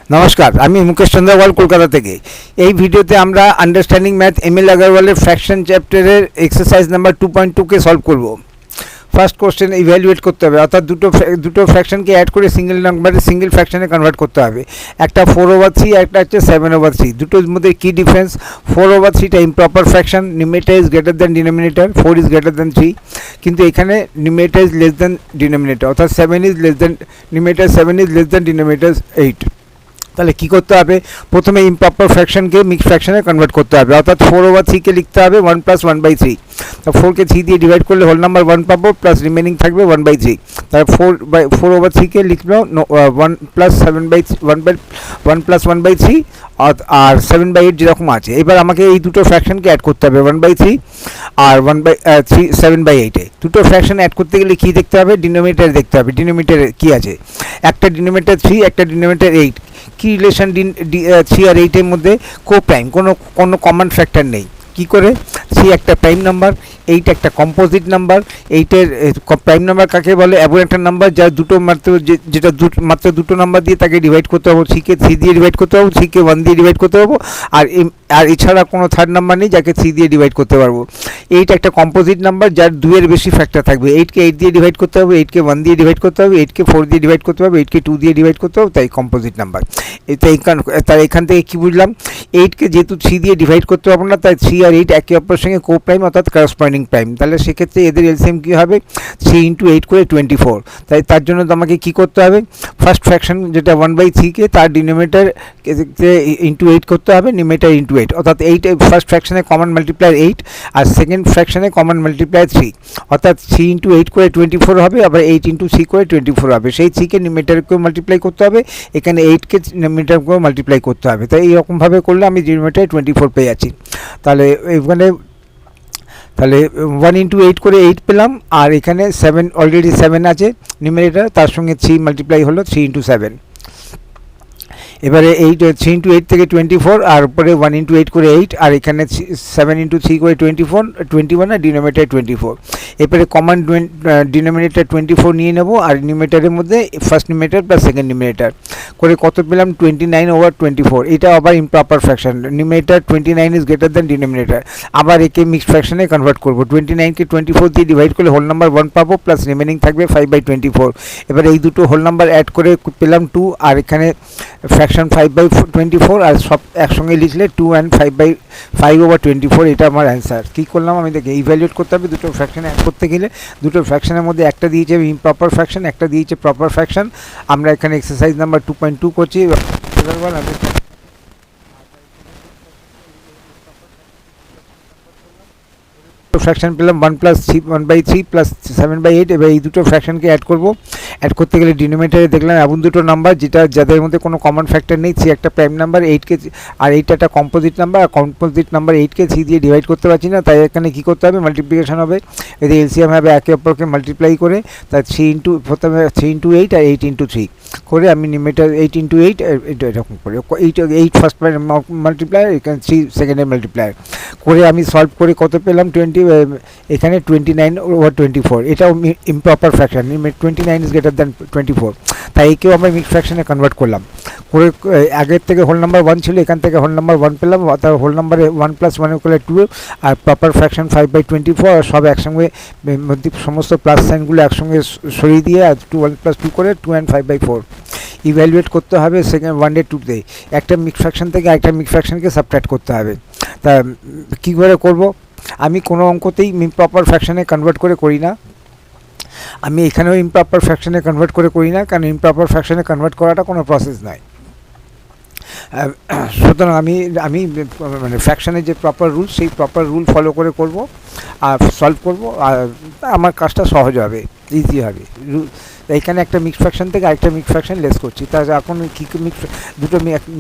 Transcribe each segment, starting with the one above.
নমস্কার, আমি মুকেশ চন্দ্রওয়াল কলকাতা থেকে। এই ভিডিওতে আমরা আন্ডারস্ট্যান্ডিং ম্যাথ এমএল আগরওয়ালের ফ্র্যাকশন চ্যাপ্টারের এক্সারসাইজ নাম্বার 2.2 সলভ করব। ফার্স্ট কোশ্চেন ইভ্যালুয়েট করতে হবে, অর্থাৎ দুটো ফ্র্যাকশনকে অ্যাড করে সিঙ্গেল নাম্বারে সিঙ্গেল ফ্র্যাকশনে কনভার্ট করতে হবে। একটা 4/3, একটা হচ্ছে 7/3। দুটোর মধ্যে কী ডিফারেন্স? 4/3টা improper fraction, numerator is greater than denominator, 4 is greater than 3, কিন্তু এখানে numerator is less than denominator, অর্থাৎ 7 is less than numerator, 7 is less than denominator 8। তাহলে কী করতে হবে? প্রথমে ইমপ্রপার ফ্র্যাকশনকে মিক্সড ফ্র্যাকশনে কনভার্ট করতে হবে, অর্থাৎ 4/3কে লিখতে হবে 1 + 1/3। তো 4কে 3 দিয়ে ডিভাইড করলে হোল নাম্বার 1 পাবো, প্লাস রিমেনিং থাকবে 1/3। তাহলে 4/3কে লিখলো 1 + 1/3 আর 7/8 যেরকম আছে। এবার আমাকে এই দুটো ফ্র্যাকশনকে অ্যাড করতে হবে, 1/3 আর 1/3 7/8। দুটো ফ্র্যাকশন অ্যাড করতে গেলে কী দেখতে হবে? ডিনোমিনেটর দেখতে হবে। ডিনোমিনেটরে কী আছে? একটা ডিনোমিনেটর 3, একটা ডিনোমিনেটর 8। কী রিলেশন 3 আর 8-এর মধ্যে? কো-প্রাইম, কোনো কমন ফ্যাক্টর নেই। কী করে? 3 একটা প্রাইম নাম্বার, 8 একটা কম্পোজিট নাম্বার। 8-এর প্রাইম নাম্বার কাকে বলে? এমন একটা নাম্বার যার মাত্র দুটো নাম্বার দিয়ে তাকে ডিভাইড করতে হবে। 3কে 3 দিয়ে ডিভাইড করতে হবে, 3কে 1 দিয়ে ডিভাইড করতে পারবো, আর এছাড়া কোনো থার্ড নাম্বার নেই যাকে 3 দিয়ে ডিভাইড করতে পারবো। 8 একটা কম্পোজিট নাম্বার যার 2-এর বেশি ফ্যাক্টর থাকবে। 8কে 8 দিয়ে ডিভাইড করতে হবে, 8কে 1 দিয়ে ডিভাইড করতে হবে, 8কে 4 দিয়ে ডিভাইড করতে হবে, 8কে 2 দিয়ে ডিভাইড করতে হবে, তাই কম্পোজিট নাম্বার। তাই এখান থেকে কী বুঝলাম? 8কে যেহেতু 3 দিয়ে ডিভাইড করতে পারবো না, তাই 3 আর 8 একে অপরের সঙ্গে কো প্রাইম, অর্থাৎ করসপন্ডিং প্রাইম। তাহলে সেক্ষেত্রে এদের এলসিএম কী হবে? 3 × 8 করে 24। তাই তার জন্য আমাকে কী করতে হবে? ফার্স্ট ফ্র্যাকশন যেটা 1/3কে তার ডিনোমিনেটর ইন্টু 8 করতে হবে, নিউমারেটর ইন্টু 8, অর্থাৎ 8 ফার্স্ট ফ্র্যাকশনে কমন মাল্টিপ্লায়ার 8 আর সেকেন্ড ফ্র্যাকশনে কমন মাল্টিপ্লায়ার 3, অর্থাৎ 3 × 8 করে 24 হবে, আবার 8 × 3 করে 24 হবে। সেই 3কে নিউমারেটরকেও মাল্টিপ্লাই করতে হবে, এখানে 8কে নিউমারেটরকেও মাল্টিপ্লাই করতে হবে। তাই এইরকমভাবে করলে আমি ডিনোমিনেটরে 24 পেয়ে যাচ্ছি। তাহলে 1 × 8 করে 8 পেলাম, আর এখানে 7 অলরেডি 7 আছে নিউমারেটর, তার সঙ্গে 3 মাল্টিপ্লাই হলো 3 × 7। এবারে 3 × 8 থেকে 24, আর উপরে 1 × 8 করে 8, আর এখানে 7 × 3 করে 21 আর ডিনোমিনেটর 24। এরপরে কমন ডিনোমিনেটর 24 নিয়ে নেব, আর নিউমারেটরের মধ্যে first numerator plus second numerator করে কত পেলাম? 29/24। এটা আবার improper fraction, numerator 29 is greater than denominator. আবার একে মিক্সড ফ্র্যাকশনে কনভার্ট করবো। 29কে 24 দিয়ে ডিভাইড করলে হোল নাম্বার 1 পাবো, প্লাস রিমেনিং থাকবে 5/24। এবার এই দুটো হোল নাম্বার অ্যাড করে পেলাম 2, আর এখানে ফ্র্যাকশন 5/24, আর সব একসঙ্গে লিখলে 2 and 5/24। এটা আমার অ্যান্সার। কী করলাম আমি? দেখে ইভ্যালুয়েট করতে হবে। দুটো ফ্র্যাকশনে অ্যাড করতে গেলে দুটো ফ্র্যাকশনের মধ্যে একটা দিয়েছে ইমপ্রপার ফ্র্যাকশন, একটা দিয়েছে প্রপার ফ্র্যাকশন। আমরা এখানে এক্সারসাইজ নাম্বার 2.2 করছি। ফ্র্যাকশন পেলাম 1/3 প্লাস 7/8। এবার এই দুটো ফ্র্যাকশনকে অ্যাড করব। অ্যাড করতে গেলে ডিনোমিনেটরে দেখলাম এমন দুটো নাম্বার যাদের মধ্যে কোনো কমন ফ্যাক্টর নেই। 3 একটা প্রাইম নাম্বার, 8কে আর 8 একটা কম্পোজিট নাম্বার, আর কম্পোজিট নাম্বার 8কে 3 দিয়ে ডিভাইড করতে পারছি না, তাই এখানে কী করতে হবে? মাল্টিপ্লিকেশন হবে। এদের এলসিএম হবে একে অপরকে মাল্টিপ্লাই করে, তাই প্রথমে 3 × 8 আর 8 × 3 করে আমি নিউমারেটর 8 × 8 এটা এরকম করে 8 ফার্স্ট মাল্টিপ্লায়ার, এখানে 3 সেকেন্ডের মাল্টিপ্লায়ার করে আমি সলভ করে কত পেলাম? 20। এখানে 29/24। এটাও improper fraction, 29 is greater than 24। তাই একেও আমরা মিক্সড ফ্র্যাকশনে কনভার্ট করলাম করে। আগের থেকে হোল নাম্বার 1 ছিল, এখান থেকে হোল নাম্বার 1 পেলাম, তার হোল নাম্বারে 1 + 1 = 2, আর প্রপার ফ্র্যাকশন 5/24, আর সব একসঙ্গে সমস্ত প্লাস সাইনগুলো একসঙ্গে সরিয়ে দিয়ে, আর 1 + 2 করে 2 and 5/4। ইভ্যালুয়েট করতে হবে সেকেন্ড 1 day 2 day। একটা মিক্সড ফ্র্যাকশন থেকে একটা মিক্সড ফ্র্যাকশনকে সাবট্রাক্ট করতে হবে। তা কী করে করব? আমি কোনো অঙ্কতেই ইমপ্রপার ফ্র্যাকশনে কনভার্ট করে করি না। আমি এখানেও ইমপ্রপার ফ্র্যাকশনে কনভার্ট করে করি না, কারণ ইমপ্রপার ফ্র্যাকশনে কনভার্ট করাটা কোনো প্রসেস নয়। সুতরাং আমি মানে ফ্র্যাকশনের যে প্রপার রুল, সেই প্রপার রুল ফলো করে করব আর সলভ করব, আর আমার কাজটা সহজ হবে, ইজি হবে। এইখানে একটা মিক্সড ফ্র্যাকশন থেকে আরেকটা মিক্সড ফ্র্যাকশন লেস করছি। তা এখন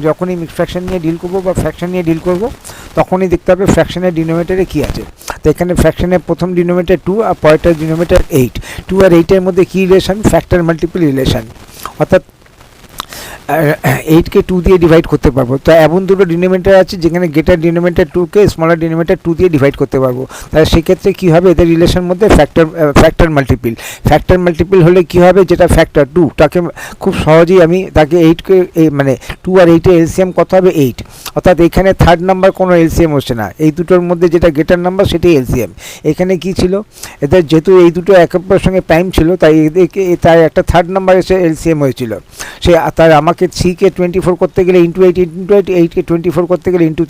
যখনই মিক্সড ফ্র্যাকশন নিয়ে ডিল করবো বা ফ্র্যাকশন নিয়ে ডিল করবো, তখনই দেখতে হবে ফ্র্যাকশনের ডিনোমিনেটরে কী আছে। তো এখানে ফ্র্যাকশনের প্রথম ডিনোমিনেটর 2 আর পরেরটার ডিনোমিনেটর 8। 2 আর 8-এর মধ্যে কী রিলেশন? ফ্যাক্টর মাল্টিপল রিলেশন, অর্থাৎ 8কে 2 দিয়ে ডিভাইড করতে পারবো। তো এমন দুটো ডিনোমিনেটর আছে যেখানে গ্রেটার ডিনোমিনেটর 2কে স্মলার ডিনোমিনেটর 2 দিয়ে ডিভাইড করতে পারবো। তাহলে সেক্ষেত্রে কী হবে, এদের রিলেশন মধ্যে ফ্যাক্টর মাল্টিপিল হলে কী হবে, যেটা ফ্যাক্টর 2 তাকে খুব সহজেই আমি তাকে 8কে মানে 2 আর 8 এর এলসিএম কত হবে 8, অর্থাৎ এখানে থার্ড নাম্বার কোনো এলসিএম হচ্ছে না, এই দুটোর মধ্যে যেটা গ্রেটার নাম্বার সেটাই এলসিএম। এখানে কি ছিল, এদের যেহেতু এই দুটো একে অপরের সঙ্গে প্রাইম ছিল তাই এদেরকে তার একটা থার্ড নাম্বার এসে এলসিএম হয়েছিল। সে তার আমাকে 3কে 24 করতে গেলে ইন্টু 8 ইন্টু 8, 8কে 24 করতে গেলে ইন্টু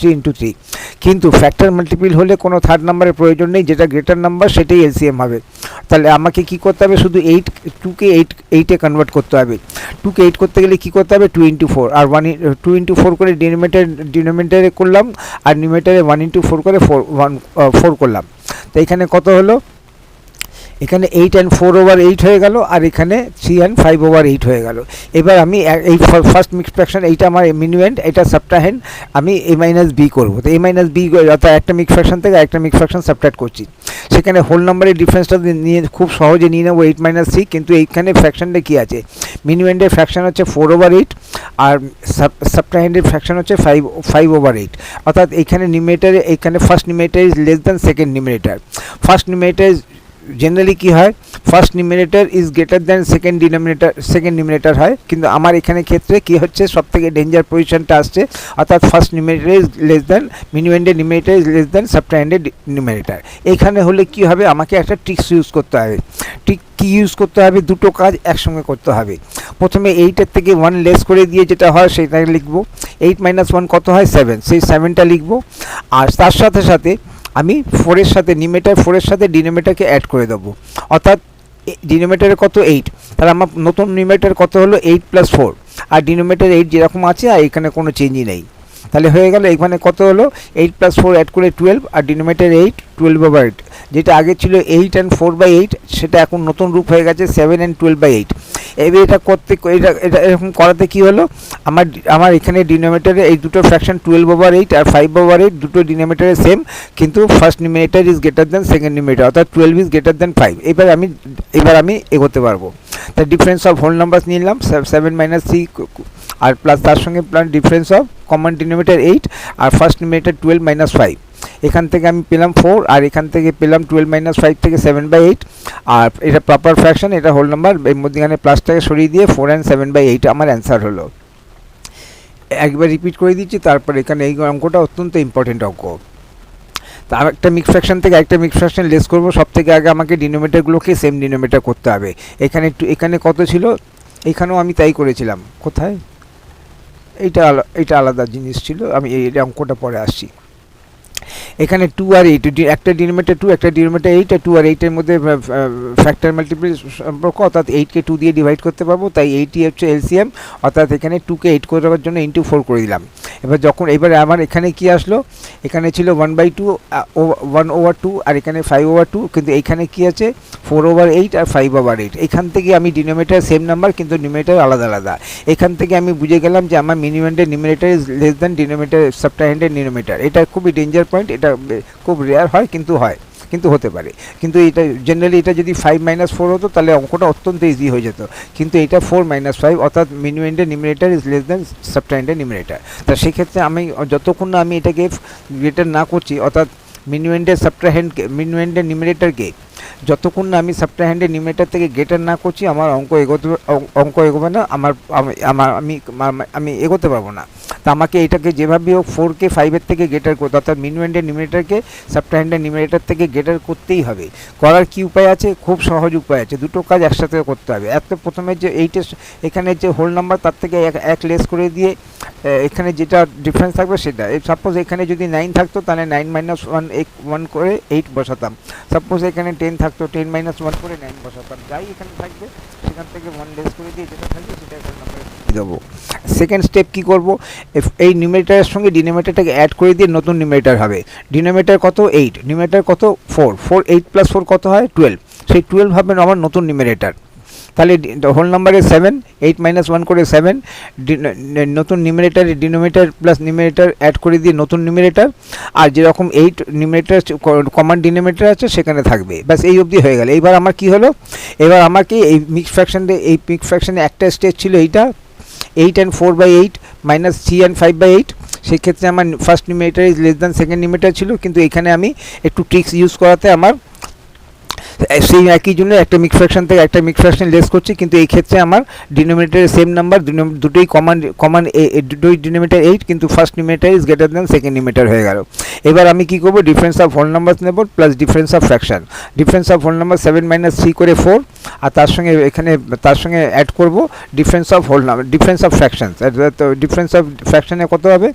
3, কিন্তু ফ্যাক্টর মাল্টিপিল হলে কোনো থার্ড নাম্বারের প্রয়োজন নেই, যেটা গ্রেটার নাম্বার সেটাই এলসিএম হবে। তাহলে আমাকে কি করতে হবে, শুধু 2কে 8 এ কনভার্ট করতে হবে। 2কে 8 করতে গেলে কি করতে হবে, 2 ইন্টু 4 আর 2 ইন্টু 4 করে ডিনোমিনেটরে করলাম, আর নিউমেটারে 1 ইন্টু 4 করে 4 করলাম। তো এখানে কত হলো, এখানে 8 and 4 ওভার 8 হয়ে গেল, আর এখানে 3 and 5 ওভার 8 হয়ে গেল। এবার আমি এই ফার্স্ট মিক্স ফ্র্যাকশন, এইটা আমার মিনুয়েন্ট, এটা সাবট্রাহেন্ড, আমি a মাইনাস বি করবো। তো a মাইনাস বি অর্থাৎ একটা মিক্স ফ্র্যাকশন থেকে একটা মিক্স ফ্র্যাকশন সাবট্রাক্ট করছি। সেখানে হোল নাম্বারের ডিফারেন্সটা নিয়ে খুব সহজে নিয়ে নেবো 8 মাইনাস 3, কিন্তু এইখানে ফ্র্যাকশনটা কী আছে, মিনুয়েন্টের ফ্র্যাকশন হচ্ছে 4 ওভার 8 আর সাবট্রাহেন্ডের ফ্র্যাকশন হচ্ছে 5 ওভার 8, অর্থাৎ এখানে নিউমেরেটরে, এখানে first numerator is less than second numerator. First numerator generally কী হয়, first numerator is greater than second numerator হয়, কিন্তু আমার এখানে ক্ষেত্রে কী হচ্ছে, সব থেকে ডেঞ্জার পজিশনটা আসছে, অর্থাৎ first numerator is less than মিনুয়েন্টের নিউমেরেটর ইজ লেস দ্যান সাবট্রাহেন্ডের নিউমেরেটর। এইখানে হলে কি হবে, আমাকে একটা ট্রিক্স ইউজ করতে হবে। ট্রিক কী ইউজ করতে হবে, দুটো কাজ একসঙ্গে করতে হবে। প্রথমে 8-এর থেকে 1 লেস করে দিয়ে যেটা হয় সেটা লিখবো, 8 মাইনাস 1 কত হয় 7, সেই 7টা লিখবো। আর তার সাথে সাথে আমি 4-এর সাথে নিউমেরেটর 4-এর সাথে ডিনোমিনেটরকে অ্যাড করে দেবো, অর্থাৎ ডিনোমিনেটরে কত 8, তাহলে আমার নতুন নিউমেরেটর কত হলো 8 প্লাস 4, আর ডিনোমিনেটর 8 যেরকম আছে, আর এখানে কোনো চেঞ্জই নেই। তাহলে হয়ে গেল, এখানে কত হলো 8 প্লাস 4 অ্যাড করে 12, আর ডিনোমিনেটর 8, 12 ওভার 8, যেটা আগে ছিল 8 and 4/8, সেটা এখন নতুন রূপ হয়ে গেছে 7 and 12/8। এবার এটা করতে, এটা এরকম করাতে কী হলো, আমার এখানে ডিনোমিনেটরে এই দুটো ফ্র্যাকশন 12 ওভার 8 আর 5 ওভার 8 দুটো ডিনোমিনেটরে সেম, কিন্তু first numerator is greater than second numerator, অর্থাৎ 12 ইজ গ্রেটার দ্যান 5। এবার আমি এগোতে পারবো। তার ডিফারেন্স অফ হোল নাম্বারস নিলাম 7 মাইনাস 3, আর প্লাস তার সঙ্গে plus difference of common denominator 8 আর ফার্স্ট নিউমেরেটর 12 মাইনাস 5। এখান থেকে আমি পেলাম 4, আর এখান থেকে পেলাম 12 মাইনাস 5 থেকে 7/8, আর এটা প্রপার ফ্র্যাকশন, এটা হোল নাম্বার, এর মধ্যেখানে প্লাসটাকে সরিয়ে দিয়ে 4 and 7/8 আমার অ্যান্সার হলো। একবার রিপিট করে দিচ্ছি, তারপর এখানে এই অঙ্কটা অত্যন্ত ইম্পর্টেন্ট অঙ্ক। তা একটা মিক্স ফ্র্যাকশন থেকে একটা মিক্স ফ্র্যাকশন লেস করবো, সব থেকে আগে আমাকে ডিনোমিনেটরগুলোকে সেম ডিনোমিনেটর করতে হবে। এখানে কত ছিল, এখানেও আমি তাই করেছিলাম। কোথায়, এইটা আলাদা জিনিস ছিল, আমি এই অঙ্কটা পরে আসছি। এখানে 2 আর 8, একটা ডিনোমিনেটর 2, একটা ডিনোমিনেটর 8, আর 2 আর 8-এর মধ্যে ফ্যাক্টর মাল্টিপ্ল সম্পর্ক, অর্থাৎ 8কে 2 দিয়ে ডিভাইড করতে পারবো, তাই 8ই হচ্ছে এলসিএম, অর্থাৎ এখানে 2কে 8 করার জন্য ইন্টু 4 করে দিলাম। এবার আমার এখানে কি আসলো, এখানে ছিল 1/2, 1 ওভার 2, আর এখানে 5 ওভার 2, কিন্তু এইখানে কি আছে 4 ওভার 8 আর 5 ওভার 8। এখান থেকে আমি ডিনোমিনেটর সেম নাম্বার, কিন্তু নিউমেরেটর আলাদা আলাদা। এখান থেকে আমি বুঝে গেলাম যে আমার মিনিমামের numerator is less than denominator সাবট্রাহেন্ডের নিউমেরেটর। এটা খুবই ডেঞ্জার পয়েন্ট, এটা খুব রেয়ার হয়, কিন্তু হতে পারে। কিন্তু এটা জেনারেলি, এটা যদি 5 মাইনাস 4 হতো তাহলে অঙ্কটা অত্যন্ত ইজি হয়ে যেত, কিন্তু এটা 4 মাইনাস 5, অর্থাৎ মিনিমামের নিউমেরেটর ইজ লেস দ্যান সাবট্রাহেন্ডের নিউমেরেটর। তা সেক্ষেত্রে আমি যতক্ষণ না আমি এটাকে গ্রেটার না করছি, অর্থাৎ মিনিমামের নিউমেরেটরকে যতক্ষণ না আমি সাবট্রাহেন্ডের নিউমেরেটর থেকে গ্রেটার না করছি, আমার অঙ্ক এগোবে না, আমি এগোতে পারবো না। তা আমাকে এটাকে যেভাবে হোক 4কে 5-এর থেকে গ্রেটার করতে, অর্থাৎ মিনিমামের নিউমেরেটরকে সাবট্রাহেন্ডের নিউমেরেটর থেকে গ্রেটার করতেই হবে। করার কি উপায় আছে, খুব সহজ উপায় আছে, দুটো কাজ একসাথে করতে হবে। প্রথমে যে এখানে যে হোল নাম্বার, তার থেকে এক লেস করে দিয়ে এখানে যেটা ডিফারেন্স থাকবে সেটা, সাপোজ এখানে যদি 9 থাকতো তাহলে 9 মাইনাস 1 করে 8 বসাতাম। সাপোজ এখানে 10 থাকতো, 10 মাইনাস 1 করে 9 বসাতাম। যাই এখানে থাকবে সেখান থেকে 1 লেস করে দিয়ে যেটা থাকবে সেটা এখানে নাম্বারে দেবো। সেকেন্ড স্টেপ কী করবো, এই নিউমেরেটরের সঙ্গে ডিনোমিনেটরটাকে অ্যাড করে দিয়ে নতুন নিউমেরেটর হবে। ডিনোমিনেটর কত 8, নিউমেরেটর কত 4, 8 প্লাস 4 কত হয় 12, সেই 12 হবে আমার নতুন নিউমেরেটর। তাহলে হোল নাম্বারে 7, 8 মাইনাস 1 করে 7, নতুন numerator denominator plus numerator add করে দিয়ে নতুন নিউমেরেটর, আর যেরকম 8 নিউমেরেটর কমন ডিনোমিনেটর আছে সেখানে থাকবে। ব্যাস এই অবধি হয়ে গেল। এবার আমার কি হলো, এবার আমাকে এই মিক্স ফ্র্যাকশনে একটা স্টেজ ছিল এইটা, 8 and 4/8 minus 3 and 5/8, সেই ক্ষেত্রে আমার first numerator is less than second numerator ছিল, কিন্তু এখানে আমি একটু ট্রিক্স ইউজ করাতে আমার সেই একই জন্য একটা মিক্স ফ্র্যাকশন থেকে একটা মিক্স ফ্র্যাকশন লেস করছি, কিন্তু এই ক্ষেত্রে আমার ডিনোমিনেটরের সেম নাম্বার, দুটোই কমন দুটোই ডিনোমিনেটর 8, কিন্তু first numerator is greater than second numerator হয়ে গেল। এবার আমি কি করব, ডিফারেন্স অফ হোল নাম্বার নেব plus difference of fraction. Difference of whole number 7 - 3 করে 4, আর তার সঙ্গে অ্যাড করব difference of whole number, difference of fraction. তো ডিফারেন্স অফ ফ্র্যাকশনে কত হবে,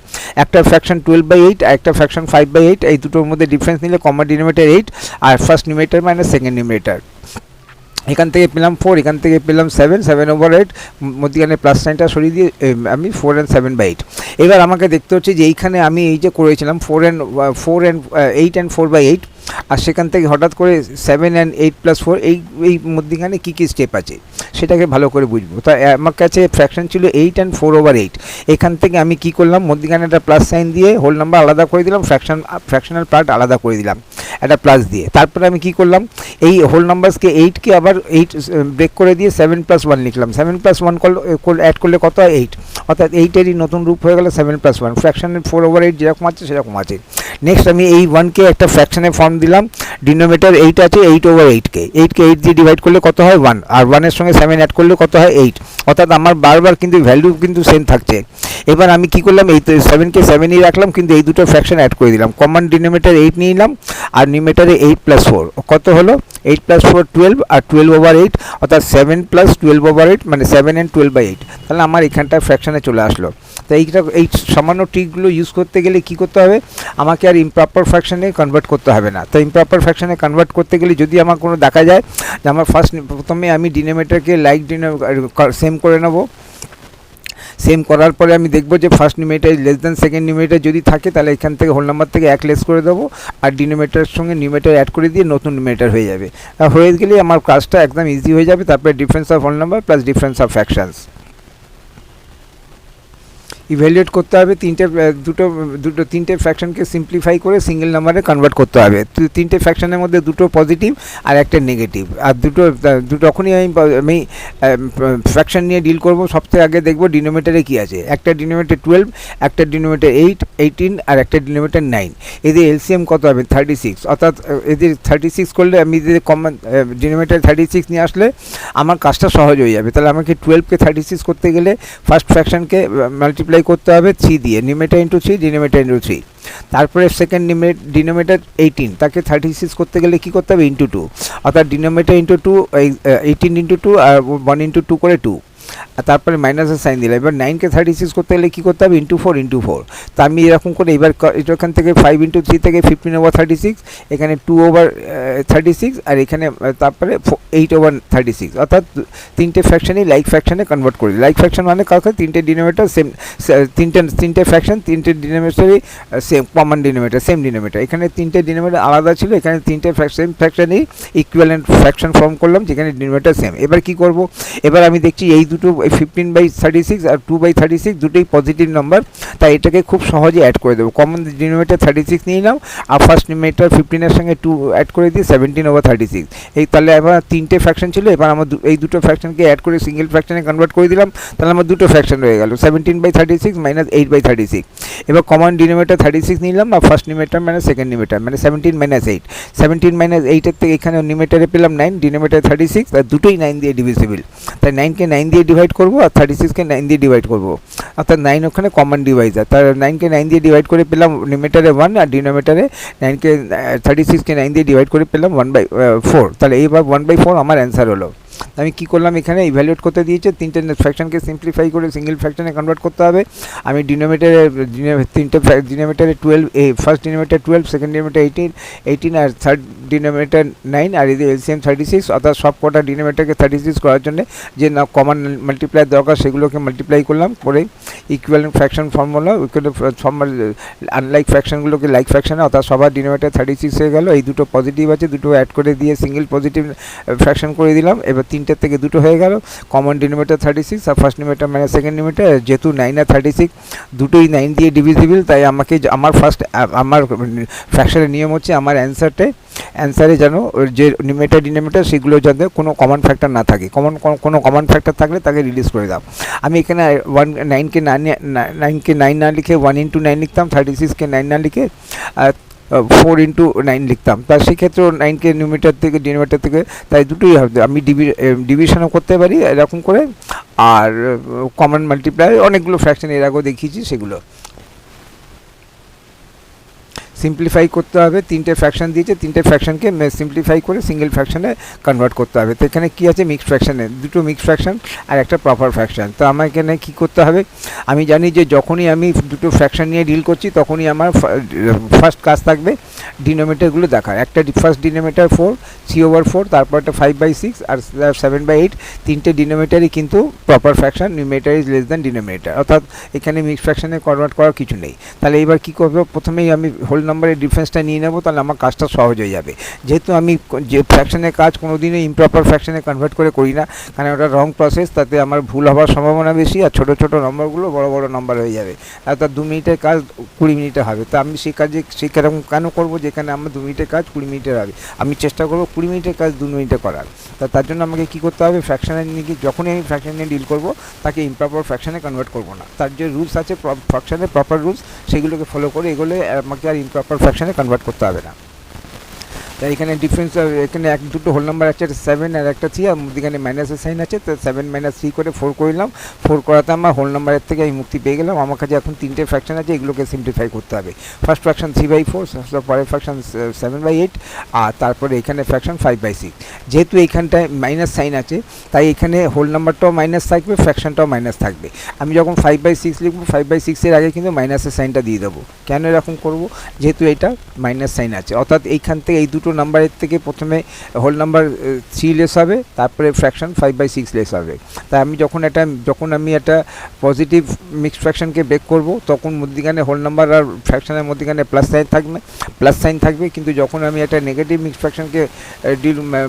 একটা ফ্র্যাকশন 12/8 আর একটা ফ্র্যাকশন 5/8, এই দুটোর মধ্যে ডিফারেন্স নিলে কমন ডিনোমিনেটর 8 আর first numerator minus second numerator. এখান থেকে পেলাম 4, এখান থেকে পেলাম 7/8, মধ্যখানে প্লাস সাইনটা সরিয়ে দিয়ে আমি 4 and 7/8। এবার আমাকে দেখতে হচ্ছে যে এইখানে আমি এই যে করেছিলাম 8 and 4/8, আর সেখান থেকে হঠাৎ করে 7 and 8 + 4, এই মধ্যখানে কী কী স্টেপ আছে সেটাকে ভালো করে বুঝবো। তাই আমার কাছে ফ্র্যাকশন ছিল 8 and 4/8। এখান থেকে আমি কি করলাম, মধ্যখানে একটা প্লাস সাইন দিয়ে হোল নাম্বার আলাদা করে দিলাম, ফ্র্যাকশনাল পার্ট আলাদা করে দিলাম একটা প্লাস দিয়ে। তারপরে আমি কি করলাম, এই হোল নাম্বারসকে 8কে আবার 8 ব্রেক করে দিয়ে 7 + 1 লিখলাম। 7 + 1 অ্যাড করলে কত হয়, 8, অর্থাৎ 8-এরই নতুন রূপ হয়ে গেল 7 + 1। ফ্র্যাকশনের 4/8 যেরকম আছে সেরকম আছে। নেক্সট আমি এই 1কে একটা ফ্র্যাকশনে ফর্ম দিলাম, ডিনোমিনেটর 8 আছে, 8/8কে 8 দিয়ে ডিভাইড করলে কত হয় 1, আর 1-এর সঙ্গে 7 অ্যাড করলে কত হয় 8, অর্থাৎ আমার বারবার কিন্তু ভ্যালু কিন্তু সেম থাকছে। এবার আমি কি করলাম, এই 7কে 7ই রাখলাম, কিন্তু এই দুটো ফ্র্যাকশন অ্যাড করে দিলাম। কমন ডিনোমিনেটর 8 নিয়ে নিলাম, আর নিউমিনেটরে 8 + 4 কত হলো, 8 + 4 12, আর 12/8, অর্থাৎ 7 + 12/8 মানে 7 and 12/8। তাহলে আমার এখানটা ফ্র্যাকশনে চলে আসলো। তো এই সামান্য ট্রিকগুলো ইউজ করতে গেলে কি করতে হবে, আমাকে আর ইমপ্রপার ফ্র্যাকশনে কনভার্ট করতে হবে না। তো ইমপ্রপার ফ্র্যাকশনে কনভার্ট করতে গেলে যদি আমার কোনো দেখা যায় যে আমার প্রথমে আমি ডিনোমিনেটরকে সেম করে নেব। সেম করার পরে আমি দেখব যে first numerator less than second numerator যদি থাকে, তাহলে এখান থেকে হোল নাম্বার থেকে 1 লেস করে দেবো, আর ডিনোমিনেটরের সঙ্গে নিউমিনেটর অ্যাড করে দিয়ে নতুন নিউমিনেটর হয়ে যাবে। হয়ে গেলে আমার কাজটা একদম ইজি হয়ে যাবে। তারপরে difference of whole number plus difference of fractions evaluate করতে হবে। তিনটে ফ্র্যাকশনকে সিম্পলিফাই করে সিঙ্গেল নাম্বারে কনভার্ট করতে হবে। তিনটে ফ্র্যাকশনের মধ্যে দুটো পজিটিভ আর একটা নেগেটিভ, আর যখনই আমি ফ্র্যাকশন নিয়ে ডিল করব, সবথেকে আগে দেখব ডিনোমিনেটরে কী আছে। একটা ডিনোমিনেটর 12, একটা ডিনোমিনেটর 8, 18, আর একটা ডিনোমিনেটর 9। এদের এলসিএম কত হবে 36, অর্থাৎ এদের 36 করলে আমি যদি কমন ডিনোমিনেটর 36 নিয়ে আসলে আমার কাজটা সহজ হয়ে যাবে। তাহলে আমাকে 12কে 36 করতে গেলে ফার্স্ট ফ্র্যাকশনকে মাল্টিপ্লাই করতে হবে 3 দিয়ে, নিউমিনেটর ইন্টু 3, ডিনোমিনেটর ইন্টু 3। তারপরে সেকেন্ড ডিনোমিনেটর 18, তাকে 36 করতে গেলে কী করতে হবে, ইন্টু 2, অর্থাৎ ডিনোমিনেটর ইন্টু 2, 18 ইন্টু 2 আর 1 ইন্টু 2 করে 2, আর তারপরে মাইনাসের সাইন দিলাম। এবার 9কে 36 করতে গেলে কী করতে হবে, ইন্টু 4 ইন্টু 4। তো আমি এরকম করে এবার এখান থেকে 5 ইন্টু 3 থেকে 15/36, এখানে 2/36, আর এখানে তারপরে 8/36, অর্থাৎ তিনটে ফ্র্যাকশনই লাইক ফ্র্যাকশনে কনভার্ট করি। লাইক ফ্র্যাকশন মানে কাউকে তিনটে ডিনোমিনেটর সেম, তিনটে ফ্র্যাকশন, তিনটে ডিনোমিনেটরই same, common denominator, same denominator. এখানে তিনটে ডিনোমিনেটর আলাদা ছিল, এখানে তিনটে সেম ফ্র্যাকশনই ইকুইভ্যালেন্ট ফ্র্যাকশন ফর্ম করলাম, যেখানে ডিনোমিনেটর সেম। এবার কি করব, এবার আমি দেখছি এই দুটো 15/36 আর 2/36 দুটোই পজিটিভ নাম্বার, তাই এটাকে খুব সহজে অ্যাড করে দেবো। কমন ডিনোমিনেটর 36 নিয়ে নিলাম, আর ফার্স্ট নিউমিনেটর 15-এর সঙ্গে 2 অ্যাড করে দিয়ে 17/36। এই তাহলে এবার তিনটে ফ্র্যাকশন ছিল, এবার আমার এই দুটো ফ্র্যাকশনকে অ্যাড করে সিঙ্গেল ফ্র্যাকশনে কনভার্ট করে দিলাম। তাহলে আমার দুটো ফ্র্যাকশন রয়ে গেল, 17/36 মাইনাস 8/36। এবার কমন ডিনোমিনেটর 36 নিলাম, আর ফার্স্ট নিউমিনেটর মানে সেকেন্ড নিউমিনেটর মানে 17 - 8। 17 - 8-এর থেকে এখানে নিউমিনেটরে পেলাম 9, ডিনোমিনেটর 36, আর দুটোই 9 দিয়ে ডিভিজিবল, তাই 9কে 9 দিয়ে ডিভাইড করবো, আর 36কে 9 দিয়ে ডিভাইড করবো, অর্থাৎ 9 ওখানে কমন ডিভাইজার। তার 9কে 9 দিয়ে ডিভাইড করে পেলাম নিউমিনেটরে 1, আর ডিনোমিনেটরে 36কে 9 দিয়ে ডিভাইড করে পেলাম 1/4। তাহলে এইবার 1/4 আমার অ্যান্সার হলো। আমি কি করলাম, এখানে ইভ্যালুয়েট করতে দিয়েছে, তিনটে ফ্র্যাকশনকে সিম্পলিফাই করে সিঙ্গেল ফ্র্যাকশনে কনভার্ট করতে হবে। আমি ডিনোমিনেটরে 12, ফার্স্ট ডিনোমিনেটর 12, সেকেন্ড ডিনোমিনেটর 18, আর থার্ড ডিনোমিনেটর 9, আর এদের এলসিএম 36, অর্থাৎ সব কটা ডিনোমিনেটরকে 36 করার জন্য যে না কমন মাল্টিপ্লাই দরকার সেগুলোকে মাল্টিপ্লাই করলাম, করে ইকুইভ্যালেন্ট ফ্র্যাকশন ফর্মুলা, আনলাইক ফ্র্যাকশনগুলোকে লাইক ফ্র্যাকশনে, অর্থাৎ সবার ডিনোমিনেটর 36 হয়ে গেল। এই দুটো পজিটিভ আছে, দুটো অ্যাড করে দিয়ে সিঙ্গেল পজিটিভ ফ্র্যাকশন করে দিলাম। এবার তিনটের থেকে দুটো হয়ে গেল, কমন ডিনোমিনেটর 36 আর first denominator minus second denominator, যেহেতু 9 আর 36 দুটোই 9 দিয়ে ডিভিজিবল, তাই আমাকে আমার আমার ফ্র্যাকশনের নিয়ম হচ্ছে আমার অ্যান্সারে যেন যে নিউমিনেটর ডিনোমিনেটর সেগুলো যাতে কোনো কমন ফ্যাক্টর না থাকে, কোনো কমন ফ্যাক্টর থাকলে তাকে রিলিজ করে দাও। আমি এখানে 9কে 9 না লিখে 1 ইন্টু 9 লিখতাম, 36কে 9 না লিখে 4 ইন্টু 9 লিখতাম, তা সেক্ষেত্রেও 9কে নিউমিনেটর থেকে ডিনোমিনেটর থেকে, তাই দুটোই হবে। আমি ডিভিশনও করতে পারি এরকম করে, আর কমন মাল্টিপ্লাই অনেকগুলো ফ্র্যাকশন এর আগেও দেখিয়েছি, সেগুলো সিম্পলিফাই করতে হবে। তিনটে ফ্র্যাকশন দিয়েছে, তিনটে ফ্র্যাকশনকে সিম্পলিফাই করে সিঙ্গেল ফ্র্যাকশনে কনভার্ট করতে হবে। তো এখানে কী আছে, মিক্সড ফ্র্যাকশনে দুটো মিক্সড ফ্র্যাকশন আর একটা প্রপার ফ্র্যাকশন। তো আমার এখানে কী করতে হবে, আমি জানি যে যখনই আমি দুটো ফ্র্যাকশন নিয়ে ডিল করছি তখনই আমার ফার্স্ট কাজ থাকবে ডিনোমিনেটরগুলো দেখার। একটা ফার্স্ট ডিনোমিনেটর 4 3/4, তারপর একটা 5/6 আর 7/8, তিনটে ডিনোমিনেটরই কিন্তু proper fraction, numerator is less than denominator, অর্থাৎ এখানে মিক্সড ফ্র্যাকশনে কনভার্ট করার কিছু নেই। তাহলে এবার কী করবো, প্রথমেই আমি হোল নাম্বারের ডিফারেন্সটা নিয়ে নেবো, তাহলে আমার কাজটা সহজ হয়ে যাবে। যেহেতু আমি যে ফ্র্যাকশনের কাজ কোনো দিনও ইমপ্রপার ফ্র্যাকশনে কনভার্ট করে করি না, কারণ ওটা রং প্রসেস, তাতে আমার ভুল হওয়ার সম্ভাবনা বেশি, আর ছোটো ছোটো নম্বরগুলো বড় বড় নম্বর হয়ে যাবে, আর তার 2 মিনিটের কাজ 20 মিনিটে হবে। তো আমি সেই কাজে সেরকম কেন করবো, যেখানে আমার 2 মিনিটের কাজ 20 মিনিটের হবে, আমি চেষ্টা করবো 20 মিনিটের কাজ 2 মিনিটে করার। তার জন্য আমাকে কী করতে হবে, ফ্র্যাকশনের নিয়ে যখনই আমি ফ্র্যাকশন নিয়ে ডিল করবো তাকে ইমপ্রপার ফ্র্যাকশনে কনভার্ট করবো না, তার যে রুলস আছে ফ্র্যাকশনের প্রপার রুলস সেগুলোকে ফলো করে এগুলো আমাকে আর ইমপ্রপার ফ্র্যাকশনে কনভার্ট করতে হবে না। তাই এখানে ডিফারেন্স, এখানে দুটো হোল নাম্বার আছে, একটা 7 আর একটা 3, আর মধ্যখানে মাইনাসের সাইন আছে, তো 7 - 3 করে 4 করলাম। 4 করাতে আমার হোল নাম্বারের থেকে আমি মুক্তি পেয়ে গেলাম। আমার কাছে এখন তিনটে ফ্র্যাকশন আছে, এগুলোকে সিম্পলিফাই করতে হবে। ফার্স্ট ফ্র্যাকশন 3/4, পরের ফ্র্যাকশন 7/8, আর তারপরে এখানে ফ্র্যাকশন 5/6। যেহেতু এইখানটায় মাইনাস সাইন আছে, তাই এখানে হোল নাম্বারটাও মাইনাস থাকবে, ফ্র্যাকশনটাও মাইনাস থাকবে। আমি যখন 5/6 লিখবো, 5/6-এর আগে কিন্তু মাইনাসের সাইনটা দিয়ে দেবো। কেন এরকম করবো, যেহেতু এটা মাইনাস সাইন আছে, অর্থাৎ এইখান থেকে এই দুটো নাম্বারের থেকে প্রথমে হোল নাম্বার 3 লেস হবে, তারপরে ফ্র্যাকশন 5/6 লেস হবে। তাই আমি যখন আমি একটা পজিটিভ মিক্সড ফ্র্যাকশনকে ব্রেক করব, তখন মধ্যখানে হোল নাম্বার আর ফ্র্যাকশনের মধ্যখানে প্লাস সাইন থাকবে, কিন্তু যখন আমি একটা নেগেটিভ মিক্সড ফ্র্যাকশনকে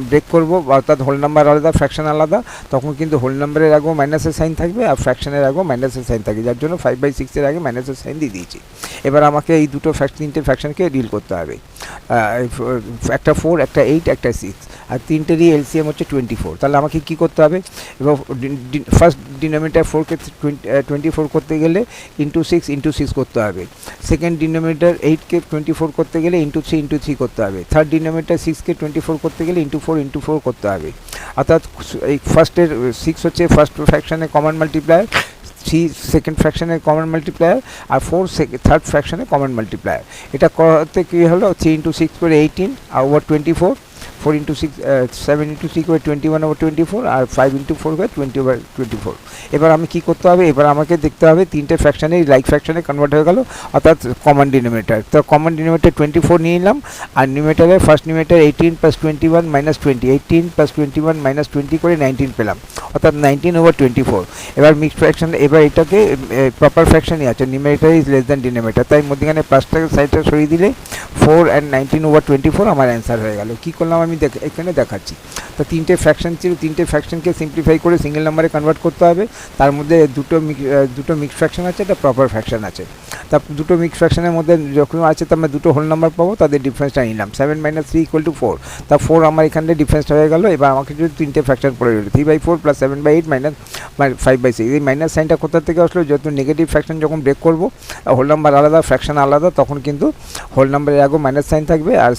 ব্রেক করব, অর্থাৎ হোল নাম্বার আলাদা ফ্র্যাকশন আলাদা, তখন কিন্তু হোল নাম্বারের আগেও মাইনাসের সাইন থাকবে আর ফ্র্যাকশনের আগেও মাইনাসের সাইন থাকবে, যার জন্য 5/6-এর আগে মাইনাসের সাইন দিয়ে দিয়েছি। এবার আমাকে এই তিনটে ফ্র্যাকশনকে ডিল করতে হবে, একটা 4, একটা 8, একটা 6, আর তিনটেরই এলসিএম হচ্ছে 24। তাহলে আমাকে কী করতে হবে, এবার ফার্স্ট ডিনোমিনেটর 4কে 24 করতে গেলে ×6 করতে হবে। সেকেন্ড ডিনোমিনেটর 8কে 24 করতে গেলে ×3 করতে হবে। থার্ড ডিনোমিনেটর 6কে 24 করতে গেলে ×4 করতে হবে। অর্থাৎ এই ফার্স্টের 6 হচ্ছে ফার্স্ট ফ্র্যাকশনের কমন মাল্টিপ্লায়ার, 3 সেকেন্ড ফ্র্যাকশনের কমন মাল্টিপ্লায়ার, আর 4 থার্ড ফ্র্যাকশনের কমন মাল্টিপ্লায়ার। এটা করতে কী হলো, 3 × 6 করে 18 আর ওভার 24, 4 × 6 7 × 3 করে 21/24, আর 5 × 4 করে 20/24। এবার আমি কী করতে হবে, এবার আমাকে দেখতে হবে তিনটে ফ্র্যাকশানে লাইক ফ্র্যাকশনে কনভার্ট হয়ে গেল, অর্থাৎ কমন ডিনোমিনেটর। তো কমন ডিনোমিনেটর 24 নিয়ে নিলাম, আর নিউমিনেটরে ফার্স্ট নিউমিনেটর 18 + 21 - 20, 18 + 21 - 20 করে 19 পেলাম, অর্থাৎ 19/24। এবার মিক্সড ফ্র্যাকশন, এবার এটাকে প্রপার ফ্র্যাকশনই আছে, numerator is less than denominator, তাই মধ্যখানে প্লাসটাকে সাইডটা সরিয়ে দিলে 4 and 19/24 আমার অ্যান্সার হয়ে গেল। কী করলাম আমি এখানে দেখাচ্ছি। তো তিনটে ফ্র্যাকশন ছিল, তিনটে ফ্র্যাকশনকে সিম্পলিফাই করে সিঙ্গেল নাম্বারে কনভার্ট করতে হবে। তার মধ্যে দুটো মিক্সড ফ্র্যাকশন আছে, একটা প্রপার ফ্র্যাকশন আছে। তা দুটো মিক্সড ফ্র্যাকশনের মধ্যে যখন আছে, তো আমরা দুটো হোল নাম্বার পাবো, তাদের ডিফারেন্সটা নিলাম। 7 - 3 = 4, তা 4 আমার এখানে ডিফারেন্সটা হয়ে গেল। এবার আমাকে যদি তিনটে ফ্র্যাকশন পড়ে গেল, 3/4 + 7/8 - 5/6। এই মাইনাস সাইনটা কোথা থেকে আসলো, যেহেতু নেগেটিভ ফ্র্যাকশন যখন ব্রেক করবো, হোল নাম্বার আলাদা ফ্র্যাকশন আলাদা, তখন কিন্তু হোল নাম্বারের আগেও মাইনাস সাইন থাকবে আর